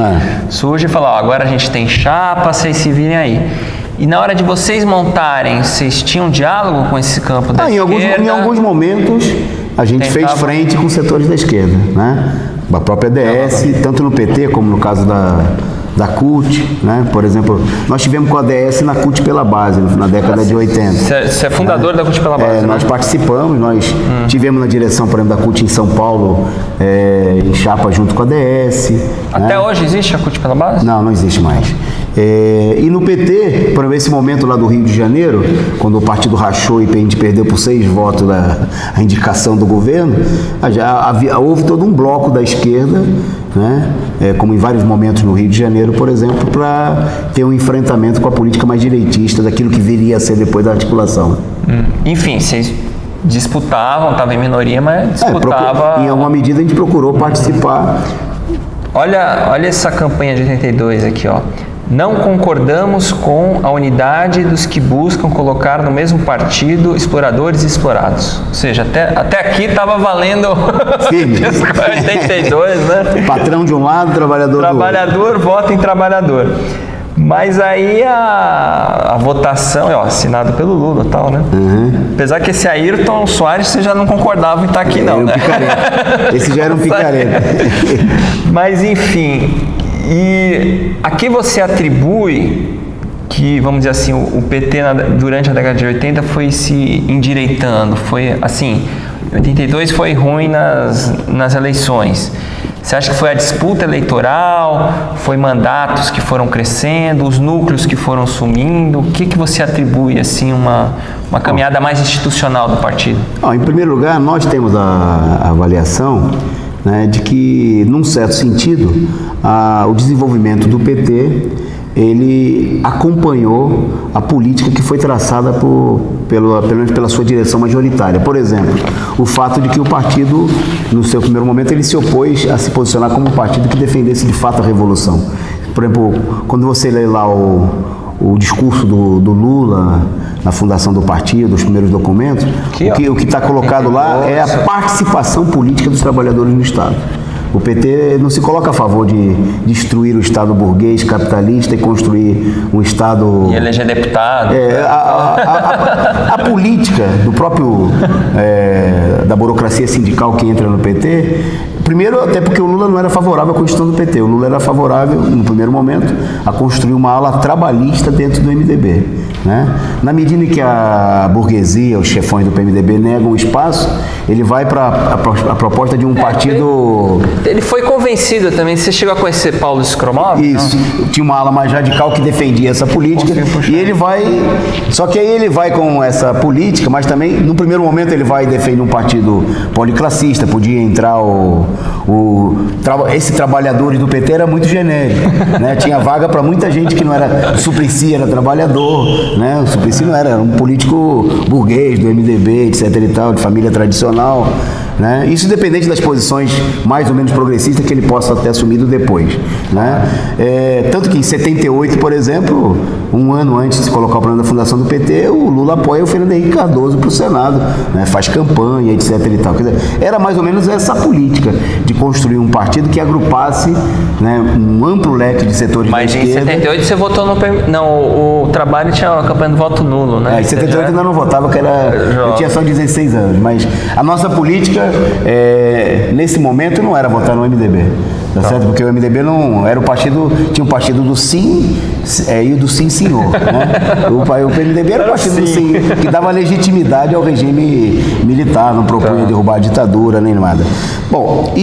Surge e fala, agora a gente tem chapa, vocês se virem aí. E na hora de vocês montarem, vocês tinham diálogo com esse campo da esquerda? Em alguns momentos a gente fez frente com setores da esquerda, né? A própria DS, tanto no PT como no caso da CUT, né? Por exemplo, nós tivemos com a DS na CUT pela base, na década de 80. Você é fundador da CUT pela base, né? Nós participamos, nós tivemos na direção, por exemplo, da CUT em São Paulo, em chapa junto com a DS. Até hoje existe a CUT pela base? Não existe mais. E no PT, por exemplo, esse momento lá do Rio de Janeiro, quando o partido rachou e a gente perdeu por 6 votos a indicação do governo, houve todo um bloco da esquerda, né? Como em vários momentos no Rio de Janeiro, por exemplo, para ter um enfrentamento com a política mais direitista daquilo que viria a ser depois da articulação. Enfim, vocês disputavam, estava em minoria, mas disputava. Em alguma medida a gente procurou participar. Olha essa campanha de 82 aqui, ó. Não concordamos com a unidade dos que buscam colocar no mesmo partido exploradores e explorados. Ou seja, até aqui estava valendo firme. 82, né? Patrão de um lado, trabalhador do outro. Trabalhador vota em trabalhador. Mas aí a votação, assinado pelo Lula e tal, né? Apesar que esse Ayrton Soares você já não concordava em estar aqui, não, né? Esse já era um picareta. Mas, enfim, e aqui você atribui que, vamos dizer assim, o PT durante a década de 80 foi se endireitando, foi assim, 82 foi ruim nas eleições. Você acha que foi a disputa eleitoral, foi mandatos que foram crescendo, os núcleos que foram sumindo? O que você atribui, assim, uma caminhada mais institucional do partido? Em primeiro lugar, nós temos a avaliação, né, de que, num certo sentido, o desenvolvimento do PT, ele acompanhou a política que foi traçada pelo menos pela sua direção majoritária. Por exemplo, o fato de que o partido, no seu primeiro momento, ele se opôs a se posicionar como um partido que defendesse de fato a revolução. Por exemplo, quando você lê lá o discurso do Lula na fundação do partido, os primeiros documentos, o que está colocado lá é a participação política dos trabalhadores no Estado. O PT não se coloca a favor de destruir o Estado burguês, capitalista e construir um Estado... E eleger deputado. A política do próprio... da burocracia sindical que entra no PT... Primeiro, até porque o Lula não era favorável à Constituição do PT. O Lula era favorável, no primeiro momento, a construir uma ala trabalhista dentro do MDB. Né? Na medida em que a burguesia, os chefões do PMDB negam espaço, ele vai para a proposta de um partido... Ele foi convencido também. Você chegou a conhecer Paulo Skromov? Isso. Não? Tinha uma ala mais radical que defendia essa política. E ele vai... Só que aí ele vai com essa política, mas também, no primeiro momento, ele vai defender um partido policlassista. Podia entrar esse trabalhadores do PT era muito genérico, né? Tinha vaga para muita gente que não era... O Suplicy era trabalhador, né? O Suplicy não era um político burguês do MDB, etc e tal, de família tradicional, né? Isso independente das posições mais ou menos progressistas que ele possa ter assumido depois, né? Tanto que em 78, por exemplo, um ano antes de se colocar o plano da fundação do PT, o Lula apoia o Fernando Henrique Cardoso para o Senado, né? Faz campanha, etc e tal. Quer dizer, era mais ou menos essa política de construir um partido que agrupasse, né, um amplo leque de setores da esquerda. Mas em 78 você votou no... Não, o Trabalho tinha a campanha do voto nulo, né? Em 78 ainda não votava, porque eu tinha só 16 anos, mas a nossa política, nesse momento, não era votar no MDB. Tá certo? Porque o MDB não era o partido, tinha um partido do sim e o do sim senhor, né? O PMDB era o partido do sim, que dava legitimidade ao regime militar, não propunha derrubar a ditadura nem nada. Bom,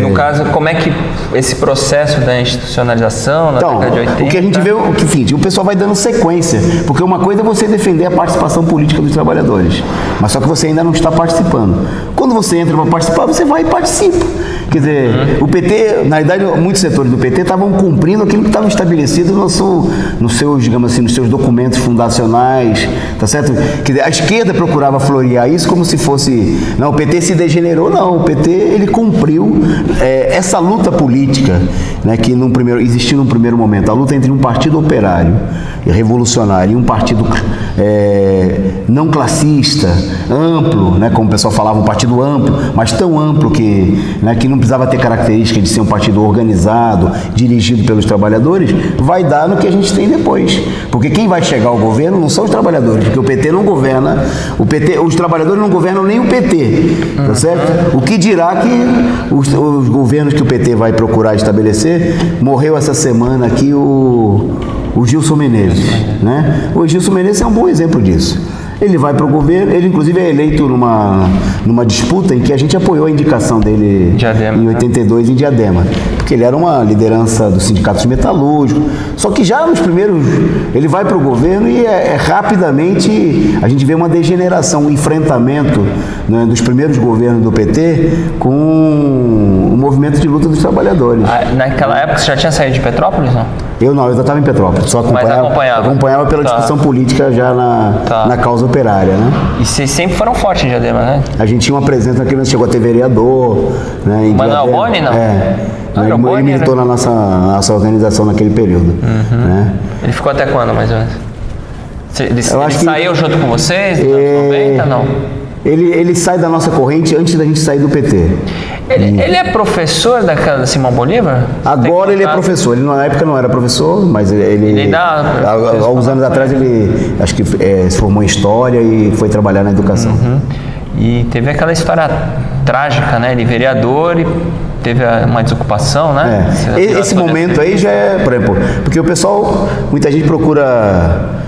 no caso, como é que esse processo da institucionalização na década de 80... O que a gente vê, o pessoal vai dando sequência, porque uma coisa é você defender a participação política dos trabalhadores, mas só que você ainda não está participando. Quando você entra para participar, você vai e participa. Quer dizer, o PT, na verdade, muitos setores do PT estavam cumprindo aquilo que estava estabelecido nos seus, digamos assim, nos seus documentos fundacionais, tá certo? Quer dizer, a esquerda procurava florear isso como se fosse, não, o PT se degenerou, não, o PT, ele cumpriu essa luta política, né, que existiu num primeiro momento, a luta entre um partido operário e revolucionário e um partido não classista, amplo, né, como o pessoal falava, um partido amplo, mas tão amplo que não precisava ter característica de ser um partido organizado, dirigido pelos trabalhadores, vai dar no que a gente tem depois. Porque quem vai chegar ao governo não são os trabalhadores, porque o PT não governa, os trabalhadores não governam nem o PT, tá certo? O que dirá que os governos que o PT vai procurar estabelecer, morreu essa semana aqui o Gilson Menezes, né? O Gilson Menezes é um bom exemplo disso. Ele vai para o governo, ele inclusive é eleito numa disputa em que a gente apoiou a indicação dele em 82 em Diadema. porque ele era uma liderança do sindicato metalúrgico. Só que já nos primeiros, ele vai para o governo e rapidamente a gente vê uma degeneração, um enfrentamento, né, dos primeiros governos do PT com o movimento de luta dos trabalhadores. Naquela época você já tinha saído de Petrópolis, não? Eu não, eu já estava em Petrópolis, só acompanhava pela discussão política já na causa operária, né? E vocês sempre foram fortes em Diadema, né? A gente tinha uma presença naquele momento, chegou a ter vereador, né? Em Manuel Diadema. Boni, não? Ele militou na nossa organização naquele período. Né? Ele ficou até quando, mais ou menos? Ele saiu junto com vocês, nos anos 90, não? Ele sai da nossa corrente antes da gente sair do PT. Ele é professor da Simão Bolívar? Agora ele é professor. Ele na época não era professor, mas ele há alguns anos atrás ele acho que se formou em História e foi trabalhar na educação. E teve aquela história trágica, né? Ele vereador e teve uma desocupação, né? Esse momento aí já é, por exemplo, porque o pessoal, muita gente procura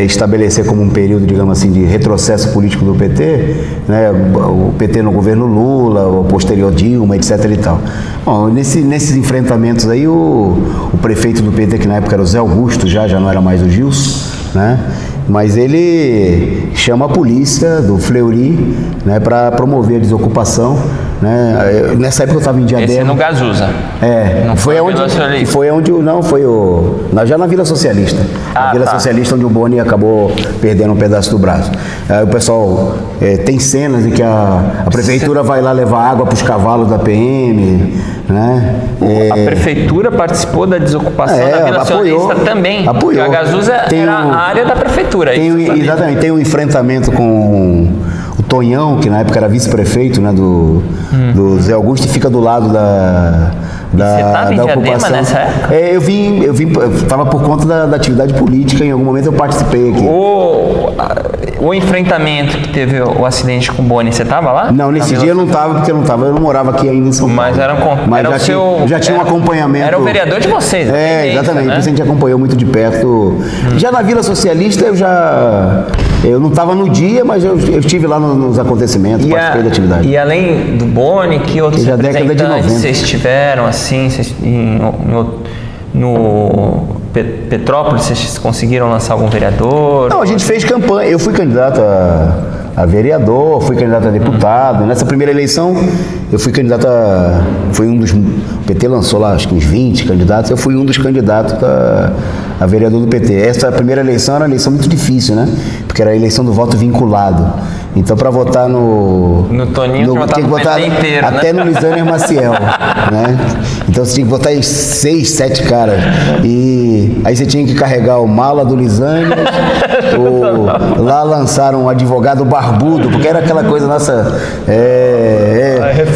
estabelecer como um período, digamos assim, de retrocesso político do PT, né, o PT no governo Lula, o posterior Dilma, etc. e tal. Bom, nesses enfrentamentos aí, o prefeito do PT, que na época era o Zé Augusto, já não era mais o Gilson, né? Mas ele chama a polícia do Fleury, né, para promover a desocupação, né? Nessa época eu estava em Diadema. Esse no Gazusa. Não foi onde já na Vila Socialista. Na Vila Socialista, onde o Boni acabou perdendo um pedaço do braço. Aí o pessoal tem cenas em que a prefeitura vai lá levar água para os cavalos da PM, né? A prefeitura participou da desocupação da Vila Socialista também. Apoiou. A Gazusa era a área da prefeitura. Exatamente, tem um enfrentamento com o Tonhão, que na época era vice-prefeito, né, do Zé Augusto, e fica do lado da você estava em Diadema ocupação. nessa época? Eu estava por conta da atividade política, em algum momento eu participei aqui. O enfrentamento que teve o acidente com o Boni, você estava lá? Não, nesse dia eu não estava, porque eu não morava aqui ainda em São Paulo. Mas já tinha um acompanhamento. Era o vereador de vocês. Exatamente, né? A gente acompanhou muito de perto. Já na Vila Socialista eu não estava no dia, mas eu estive lá nos acontecimentos, participei da atividade. E além do Boni, que outros representantes vocês tiveram, assim, no Petrópolis, vocês conseguiram lançar algum vereador? Não, a gente fez campanha. Eu fui candidato a vereador, fui candidato a deputado. Nessa primeira eleição, eu fui candidato o PT lançou lá, acho que uns 20 candidatos, eu fui um dos candidatos a vereador do PT. Essa primeira eleição era uma eleição muito difícil, né? Porque era a eleição do voto vinculado. Então, para votar no Toninho, tinha que votar inteiro, até no Lisânia Maciel, né? Então, você tinha que votar em 6, 7 caras. E aí você tinha que carregar o mala do Lisânia. Lá lançaram um advogado barbudo, porque era aquela coisa nossa...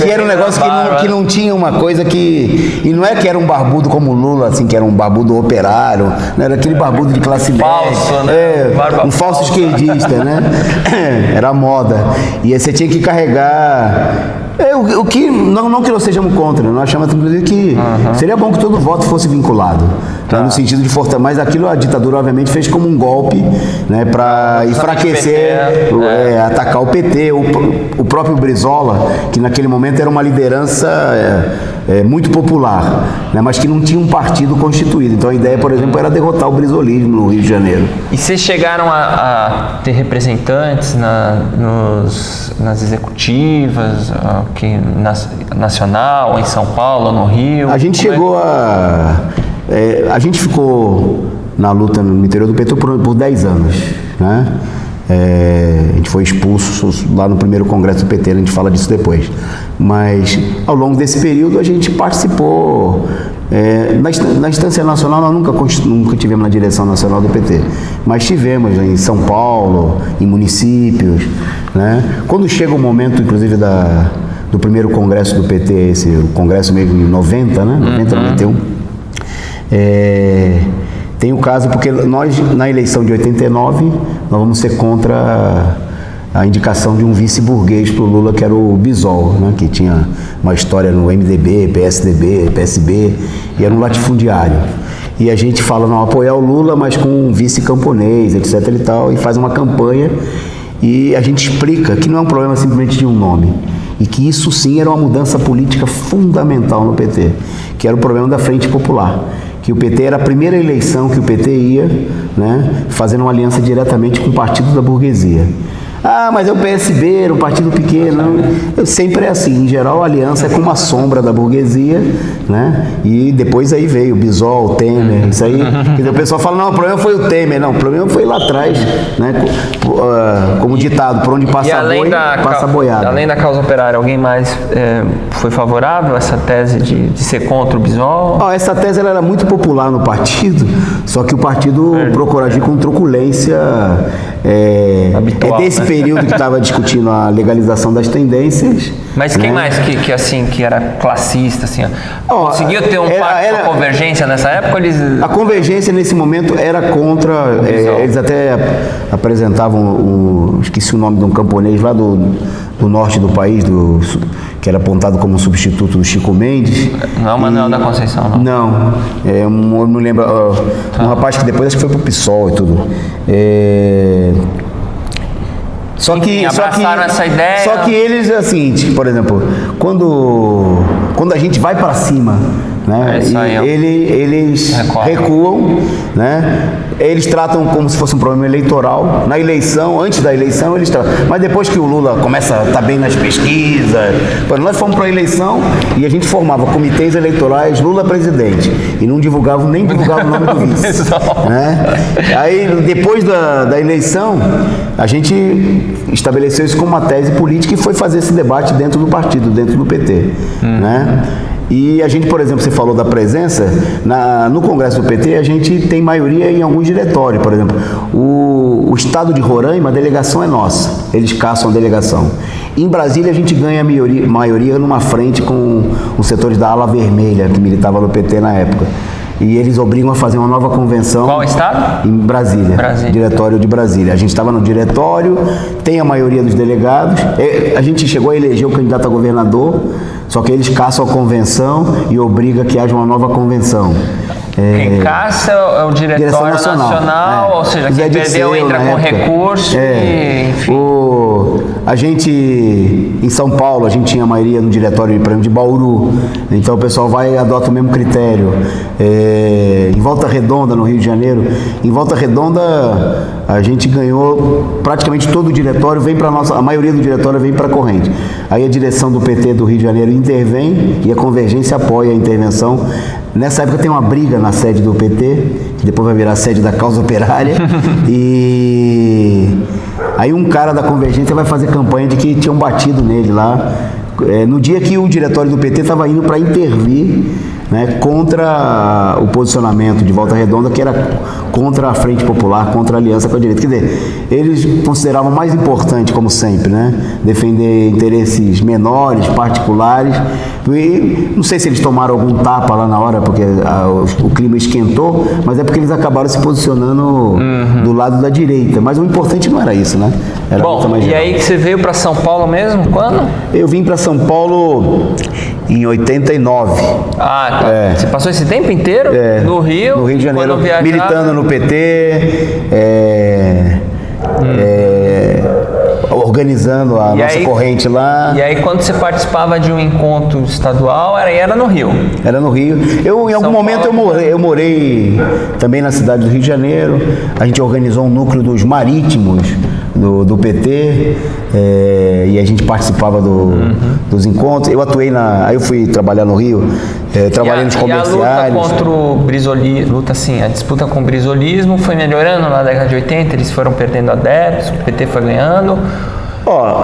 que era um negócio que não tinha uma coisa que... E não é que era um barbudo como o Lula, assim, que era um barbudo operário. Não era aquele barbudo de classe média. Falso, né? Um falso esquerdista, né? Era moda. E aí você tinha que carregar... O que não que nós sejamos contra, nós achamos inclusive que seria bom que todo voto fosse vinculado, né, no sentido de fortalecer, mas aquilo a ditadura obviamente fez como um golpe, né, para enfraquecer, atacar o PT, o próprio Brizola, que naquele momento era uma liderança muito popular, né, mas que não tinha um partido constituído. Então a ideia, por exemplo, era derrotar o brizolismo no Rio de Janeiro. E vocês chegaram a ter representantes nas executivas, aqui nacional, em São Paulo, no Rio? A gente chegou a gente ficou na luta no interior do PT por 10 anos, né? A gente foi expulso lá no primeiro congresso do PT, a gente fala disso depois. Mas ao longo desse período a gente participou. Na instância nacional nós nunca tivemos na direção nacional do PT, mas tivemos em São Paulo, em municípios, né? Quando chega o momento, inclusive, do primeiro congresso do PT, o congresso mesmo em 90, né? 90, 91, tem o caso, porque nós, na eleição de 89, nós vamos ser contra a indicação de um vice-burguês para o Lula, que era o Bisol, né, que tinha uma história no MDB, PSDB, PSB, e era um latifundiário. E a gente fala, não, apoiar o Lula, mas com um vice camponês, etc e tal, e faz uma campanha, e a gente explica que não é um problema simplesmente de um nome, e que isso sim era uma mudança política fundamental no PT, que era o problema da Frente Popular. Que o PT era a primeira eleição que o PT ia, né, fazendo uma aliança diretamente com o partido da burguesia. Ah, mas é o PSB, era um partido pequeno. Sempre é assim, em geral a aliança é com uma sombra da burguesia, né? E depois aí veio o Bisol, o Temer, isso aí. Quer dizer, o pessoal fala, não, o problema foi o Temer. Não, o problema foi lá atrás, né? Como ditado, por onde passa boi, passa boiada. Além da causa operária, alguém mais foi favorável a essa tese de ser contra o Bisol? Essa tese ela era muito popular no partido, só que o partido procurou agir com truculência habitual, desse, né? Período que estava discutindo a legalização das tendências. Mas quem mais que era classista, assim, conseguiu ter um pacto com a convergência nessa época? A convergência nesse momento era contra, eles até apresentavam, esqueci o nome de um camponês lá do norte do país, que era apontado como substituto do Chico Mendes. Não é o Manuel da Conceição, não? Não, eu não lembro, um rapaz que depois acho que foi pro PSOL e tudo. Abraçaram essa ideia. Só que eles, assim, por exemplo, quando a gente vai para cima, né, eles recuam, né? Eles tratam como se fosse um problema eleitoral. Na eleição, antes da eleição, eles tratam. Mas depois que o Lula começa a estar bem nas pesquisas, nós fomos para a eleição e a gente formava comitês eleitorais Lula presidente e não nem divulgava o nome do vice. Né? Aí, depois da eleição, a gente estabeleceu isso como uma tese política e foi fazer esse debate dentro do partido, dentro do PT. Né? E a gente, por exemplo, você falou da presença, no Congresso do PT a gente tem maioria em alguns diretórios, por exemplo, o estado de Roraima, a delegação é nossa, eles caçam a delegação. Em Brasília a gente ganha maioria numa frente com os setores da ala vermelha, que militava no PT na época. E eles obrigam a fazer uma nova convenção. Qual estado? Em Brasília. Diretório de Brasília. A gente estava no diretório, tem a maioria dos delegados. A gente chegou a eleger o candidato a governador, só que eles caçam a convenção e obrigam que haja uma nova convenção. Quem caça é o Diretório Nacional, ou seja, quem perdeu entra com recurso e, enfim. A gente, em São Paulo, a gente tinha a maioria no Diretório de Bauru, então o pessoal vai e adota o mesmo critério. Em Volta Redonda, no Rio de Janeiro, em Volta Redonda a gente ganhou praticamente todo o diretório, a maioria do diretório vem para a corrente. Aí a direção do PT do Rio de Janeiro intervém e a Convergência apoia a intervenção. Nessa época tem uma briga na sede do PT, que depois vai virar a sede da causa operária, e aí um cara da Convergência vai fazer campanha de que tinham batido nele lá, no dia que o diretório do PT estava indo para intervir, né, contra o posicionamento de Volta Redonda, que era contra a Frente Popular, contra a aliança com a direita. Quer dizer, eles consideravam mais importante, como sempre, né, defender interesses menores, particulares. E não sei se eles tomaram algum tapa lá na hora, porque o clima esquentou, mas é porque eles acabaram se posicionando do lado da direita. Mas o importante não era isso, né? Era mais geral. E aí que você veio para São Paulo mesmo? Quando? Eu vim para São Paulo em 89. Ah, tá. Você passou esse tempo inteiro no Rio? No Rio de Janeiro, militando no PT, organizando a nossa corrente lá. E aí, quando você participava de um encontro estadual, era no Rio? Era no Rio. Em algum momento eu morei também na cidade do Rio de Janeiro. A gente organizou um núcleo dos marítimos do PT, e a gente participava dos encontros. Eu atuei aí eu fui trabalhar no Rio, trabalhei nos comerciais. E a luta contra o brisolismo, a disputa com o brisolismo foi melhorando na década de 80, eles foram perdendo adeptos, o PT foi ganhando.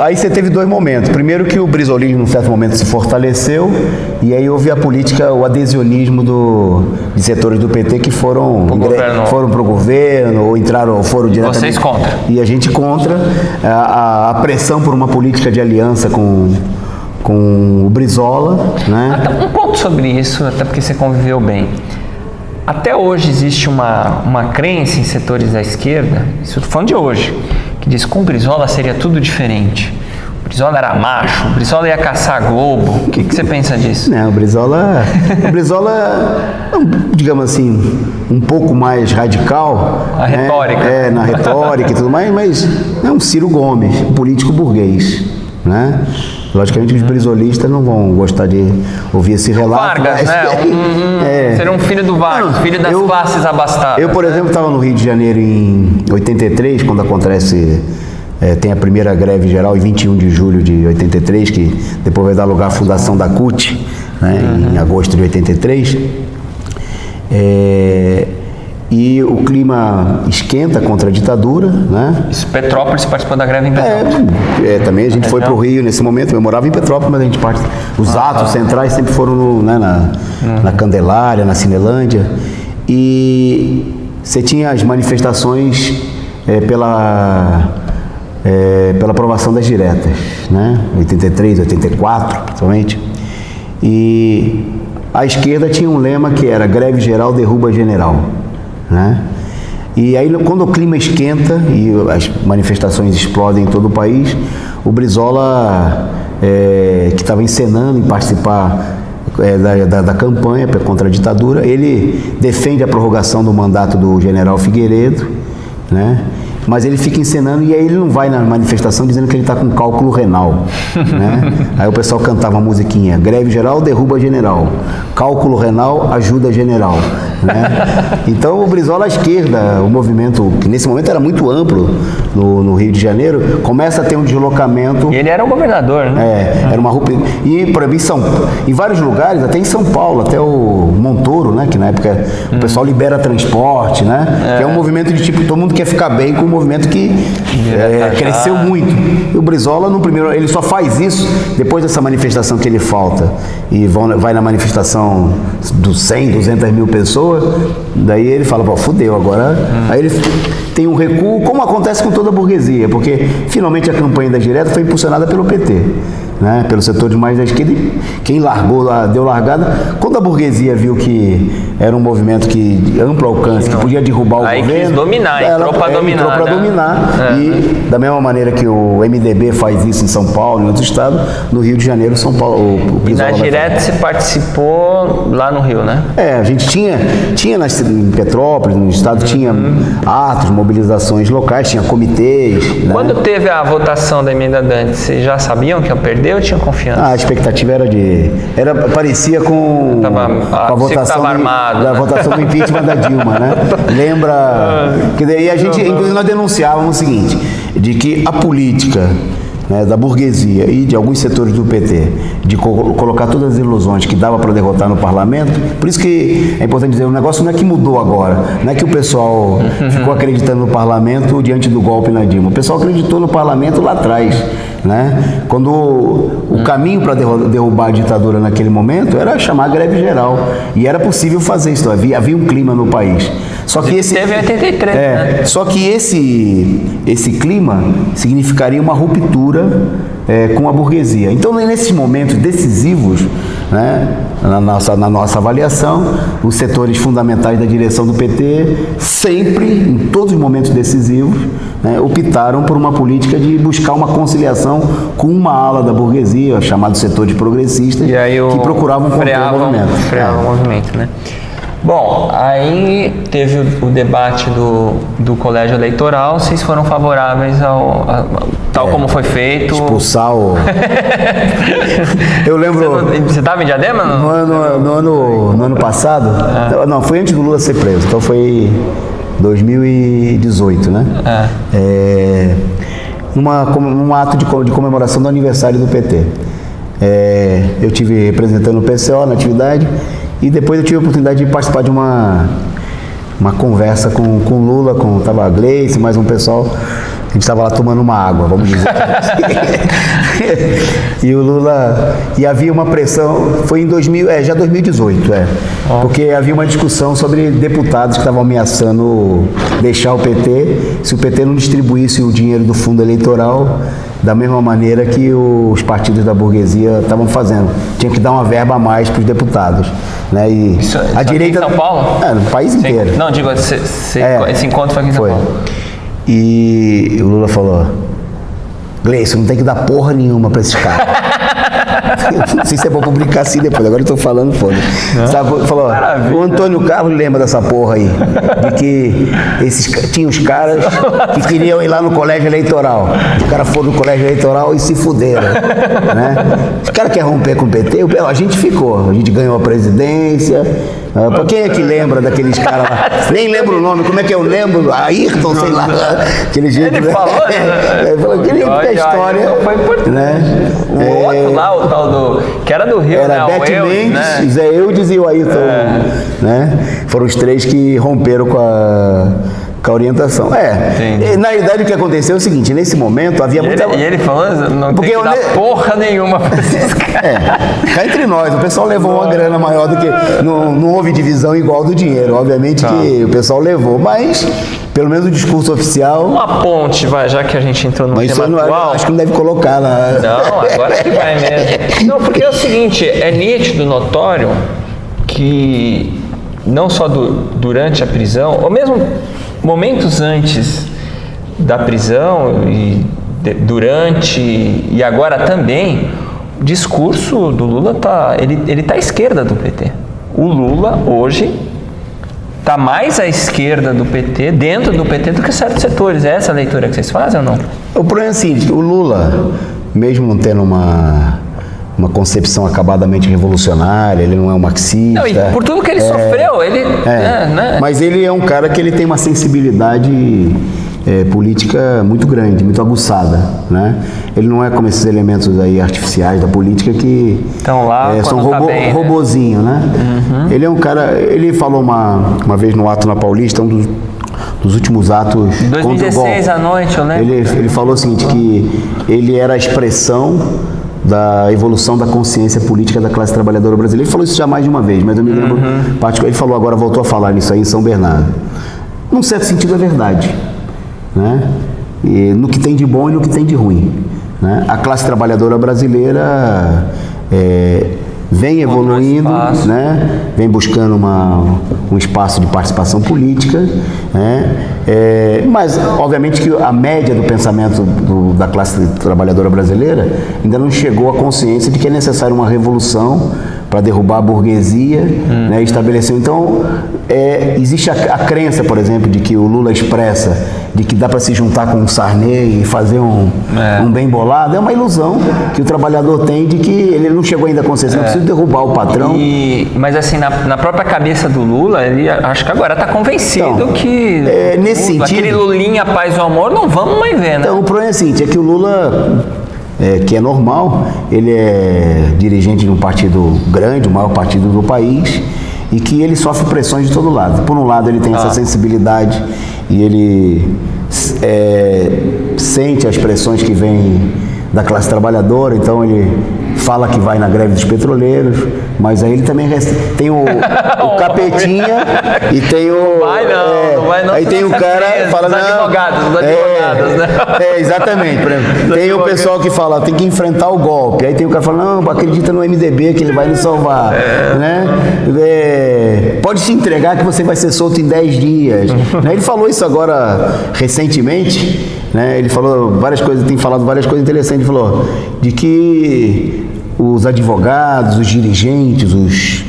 Aí você teve dois momentos. Primeiro que o brisolismo, num certo momento, se fortaleceu, e aí houve a política, o adhesionismo de setores do PT que foram para o governo, ou foram diretamente. Vocês contra? E a gente contra a pressão por uma política de aliança com o Brizola, né? Um ponto sobre isso, até porque você conviveu bem. Até hoje existe uma crença em setores da esquerda, isso eu tô falando de hoje, que diz que com o Brizola seria tudo diferente. O Brizola era macho, o Brizola ia caçar Globo. O que você pensa disso? Não, o Brizola, digamos assim, um pouco mais radical. A retórica. Na retórica e tudo mais, mas é um Ciro Gomes, um político burguês, né? Logicamente que os brizolistas não vão gostar de ouvir esse relato. Vargas, né? Seria um filho do Vargas, filho das classes abastadas. Eu, por exemplo, estava no Rio de Janeiro em 83, quando acontece... tem a primeira greve geral em 21 de julho de 83, que depois vai dar lugar à fundação da CUT, né, em agosto de 83. E o clima esquenta contra a ditadura, né? Isso, Petrópolis participou da greve em Petrópolis. Também a gente foi para o Rio nesse momento. Eu morava em Petrópolis, mas a gente os atos centrais sempre foram na Candelária, na Cinelândia. E você tinha as manifestações pela aprovação das diretas, né? 83, 84, principalmente. E a esquerda tinha um lema que era greve geral derruba general, né? E aí, quando o clima esquenta e as manifestações explodem em todo o país, o Brizola, que estava encenando em participar da campanha contra a ditadura, ele defende a prorrogação do mandato do general Figueiredo, né? Mas ele fica encenando e aí ele não vai na manifestação dizendo que ele está com cálculo renal, né? Aí o pessoal cantava a musiquinha: greve geral derruba general, cálculo renal ajuda general, né? Então o Brizola à esquerda, o movimento que nesse momento era muito amplo no Rio de Janeiro, começa a ter um deslocamento. E ele era o governador, né? Era uma ruptura. E por exemplo, em vários lugares, até em São Paulo, até o Montoro, né? Que na época o pessoal libera transporte, né? Que é um movimento de tipo, todo mundo quer ficar bem com o movimento que cresceu muito. E o Brizola, no primeiro, ele só faz isso depois dessa manifestação que ele falta e vai na manifestação dos 100, 200 mil pessoas, daí ele fala, pô, fudeu agora. Aí ele tem um recuo, como acontece com toda a burguesia, porque finalmente a campanha da direta foi impulsionada pelo PT, né, pelos setores mais da esquerda, e quem largou, deu largada, quando a burguesia viu que era um movimento de amplo alcance, que podia derrubar o governo, quis dominar, entrou para dominar. E da mesma maneira que o MDB faz isso em São Paulo, em outros estados, no Rio de Janeiro, São Paulo, e na direta você participou lá no Rio, né? A gente tinha em Petrópolis, no estado, tinha atos, mobilizações locais, tinha comitês. Quando teve a votação da emenda Dantas, vocês já sabiam que ia perder ou tinham confiança? A expectativa era parecia com a votação da votação do impeachment da Dilma, né? Lembra? Que daí a gente, inclusive, nós denunciávamos o seguinte, de que a política, né, da burguesia e de alguns setores do PT, de colocar todas as ilusões que dava para derrotar no parlamento. Por isso que é importante dizer, o negócio não é que mudou agora, não é que o pessoal ficou acreditando no parlamento diante do golpe na Dilma. O pessoal acreditou no parlamento lá atrás, né? Quando o caminho para derrubar a ditadura naquele momento era chamar greve geral, e era possível fazer isso, havia um clima no país. Só que teve 83, né? Só que esse clima significaria uma ruptura com a burguesia. Então, nesses momentos decisivos, né, na nossa avaliação, os setores fundamentais da direção do PT, sempre, em todos os momentos decisivos, né, optaram por uma política de buscar uma conciliação com uma ala da burguesia, chamados setores progressistas, que procuravam conter o movimento. Freavam o movimento, né? Bom, aí teve o debate do colégio eleitoral, vocês foram favoráveis tal como foi feito? Expulsar o... Eu lembro... Você estava em Diadema? No ano passado? Não, foi antes do Lula ser preso, então foi 2018, né? Num ato de comemoração do aniversário do PT. Eu tive representando o PCO na atividade, e depois eu tive a oportunidade de participar de uma conversa com o Lula, estava a Gleice, mais um pessoal, a gente estava lá tomando uma água, vamos dizer. E o Lula, e havia uma pressão, foi em 2018, porque havia uma discussão sobre deputados que estavam ameaçando deixar o PT, se o PT não distribuísse o dinheiro do fundo eleitoral da mesma maneira que os partidos da burguesia estavam fazendo. Tinha que dar uma verba a mais para os deputados, né? E a direita... Aqui em São Paulo? No país inteiro. Não, digo, esse encontro foi aqui em São Paulo. E o Lula falou, Gleison, não tem que dar porra nenhuma pra esses caras. Não sei se é bom publicar assim depois, agora eu tô falando, foda. Falou, o Antônio Carlos lembra dessa porra aí, de que tinha os caras que queriam ir lá no colégio eleitoral. Os caras foram no colégio eleitoral e se fuderam, né? Os caras querem romper com o PT, a gente ficou, a gente ganhou a presidência. Pra quem é que lembra daqueles caras lá? Nem lembro o nome, como é que eu lembro? Ayrton, sei lá. Aquele jeito. Ele falou, né? Ele falou que a história. Foi importante. Né? O outro lá, o tal do. Que era do Rio, era né? Beth Mendes, né? Zé Eudes e o Ayrton. Né? Foram os três que romperam com a orientação. Na realidade o que aconteceu é o seguinte, nesse momento havia muita... E ele falando, não tem que dar porra nenhuma pra esses caras. Cá entre nós, o pessoal levou uma grana maior do que... Não houve divisão igual do dinheiro, obviamente que o pessoal levou, mas pelo menos o discurso oficial... Uma ponte, já que a gente entrou no tema atual... Acho que não deve colocar lá. Não, agora que vai mesmo. Não, porque é o seguinte, é nítido, notório, que não só durante a prisão, ou mesmo momentos antes da prisão e durante e agora também, o discurso do Lula ele tá à esquerda do PT. O Lula hoje está mais à esquerda do PT, dentro do PT, do que certos setores. É essa a leitura que vocês fazem ou não? O problema é o seguinte, o Lula, mesmo não tendo uma concepção acabadamente revolucionária, ele não é um marxista. Não, e por tudo que ele sofreu, ele... né? Mas ele é um cara que ele tem uma sensibilidade política muito grande, muito aguçada, né? Ele não é como esses elementos aí artificiais da política que estão lá são robozinho, né? Uhum. Ele é um cara... Ele falou uma vez no ato na Paulista, dos últimos atos 2016 contra o golpe. à noite, eu lembro. Ele falou o seguinte, que ele era a expressão da evolução da consciência política da classe trabalhadora brasileira. Ele falou isso já mais de uma vez, mas eu me lembro, ele falou agora, voltou a falar nisso aí em São Bernardo. Num certo sentido é verdade, né? E no que tem de bom e no que tem de ruim, né? A classe trabalhadora brasileira vem evoluindo, né? Vem buscando um espaço de participação política, né? Mas, obviamente, que a média do pensamento da classe trabalhadora brasileira ainda não chegou à consciência de que é necessária uma revolução para derrubar a burguesia, né, e estabelecer. Então, existe a crença, por exemplo, de que o Lula expressa, de que dá para se juntar com o Sarney e fazer um bem bolado. É uma ilusão que o trabalhador tem de que ele não chegou ainda à consciência, não precisa derrubar o patrão. Mas assim, na própria cabeça do Lula, ele acho que agora está convencido que nesse sentido, aquele Lulinha, paz e amor, não vamos mais ver, né? Então, o problema é o seguinte, é que o Lula... que é normal, ele é dirigente de um partido grande, o maior partido do país, e que ele sofre pressões de todo lado. Por um lado, ele tem essa sensibilidade e ele sente as pressões que vêm da classe trabalhadora, então ele fala que vai na greve dos petroleiros, mas aí ele também tem o Capetinha e tem o... Não vai não. Aí tem o cara que fala... Os advogados, né? Exatamente. Por exemplo, tem o pessoal que fala, tem que enfrentar o golpe. Aí tem o cara que fala, não, acredita no MDB que ele vai nos salvar. Né? Pode se entregar que você vai ser solto em 10 dias. Ele falou isso agora recentemente, né? Ele falou várias coisas, tem falado várias coisas interessantes. Ele falou de que os advogados, os dirigentes,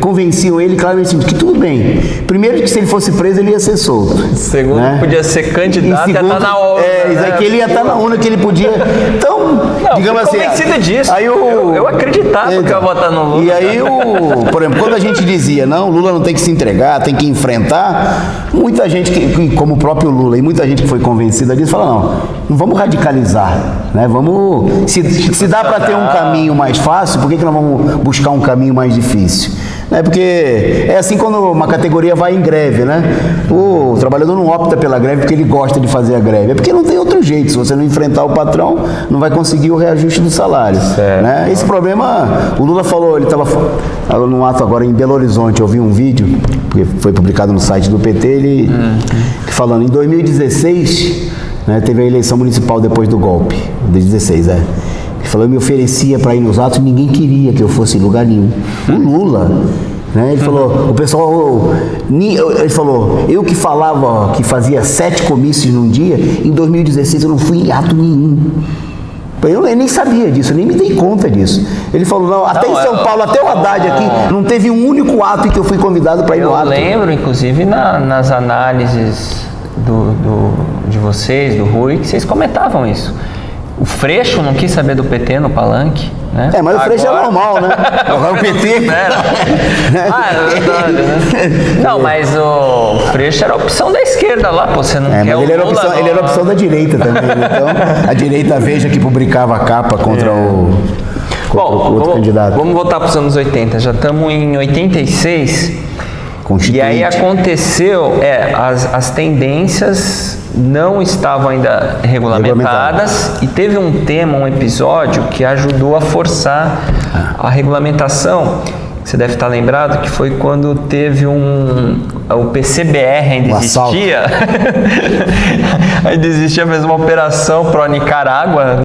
convenciam ele claramente de que tudo bem. Primeiro, que se ele fosse preso, ele ia ser solto. Segundo, né? Podia ser candidato e ia estar na urna. Que ele ia estar na urna, que ele podia... Então, digamos assim... convencido disso. Aí eu acreditava que eu ia votar no Lula. E aí, por exemplo, quando a gente dizia, não, o Lula não tem que se entregar, tem que enfrentar, muita gente, como o próprio Lula, e muita gente que foi convencida disso, fala, não vamos radicalizar, né? Vamos... Se dá para ter um caminho mais fácil, por que nós vamos buscar um caminho mais difícil? Porque é assim quando uma categoria vai em greve, né? O trabalhador não opta pela greve porque ele gosta de fazer a greve, é porque não tem outro jeito. Se você não enfrentar o patrão, não vai conseguir o reajuste do salário, né? Esse problema, o Lula falou, ele estava num ato agora em Belo Horizonte, eu vi um vídeo, porque foi publicado no site do PT, ele falando, em 2016, né, teve a eleição municipal depois do golpe, de 2016, Ele falou, eu me oferecia para ir nos atos, ninguém queria que eu fosse em lugar nenhum. O Lula, Né? Ele falou, o pessoal, ele falou, eu que falava que fazia 7 comícios num dia, em 2016 eu não fui em ato nenhum. Eu nem sabia disso, eu nem me dei conta disso. Ele falou, não, até em São Paulo, até o Haddad aqui, não teve um único ato em que eu fui convidado para ir no ato. Eu lembro, inclusive, nas análises de vocês, do Rui, que vocês comentavam isso. O Freixo não quis saber do PT no palanque, né? Mas o Freixo é normal, né? Agora o PT... É verdade, né? Não, mas o Freixo era a opção da esquerda lá, pô, você não quer mas ele era a opção da direita também, então a direita Veja que publicava a capa contra o outro candidato. Vamos voltar para os anos 80, já estamos em 86... E aí aconteceu, as tendências não estavam ainda regulamentadas e teve um episódio que ajudou a forçar a regulamentação. Você deve estar lembrado que foi quando teve o PCBR ainda existia. Ainda existia, fez uma operação pró-Nicarágua.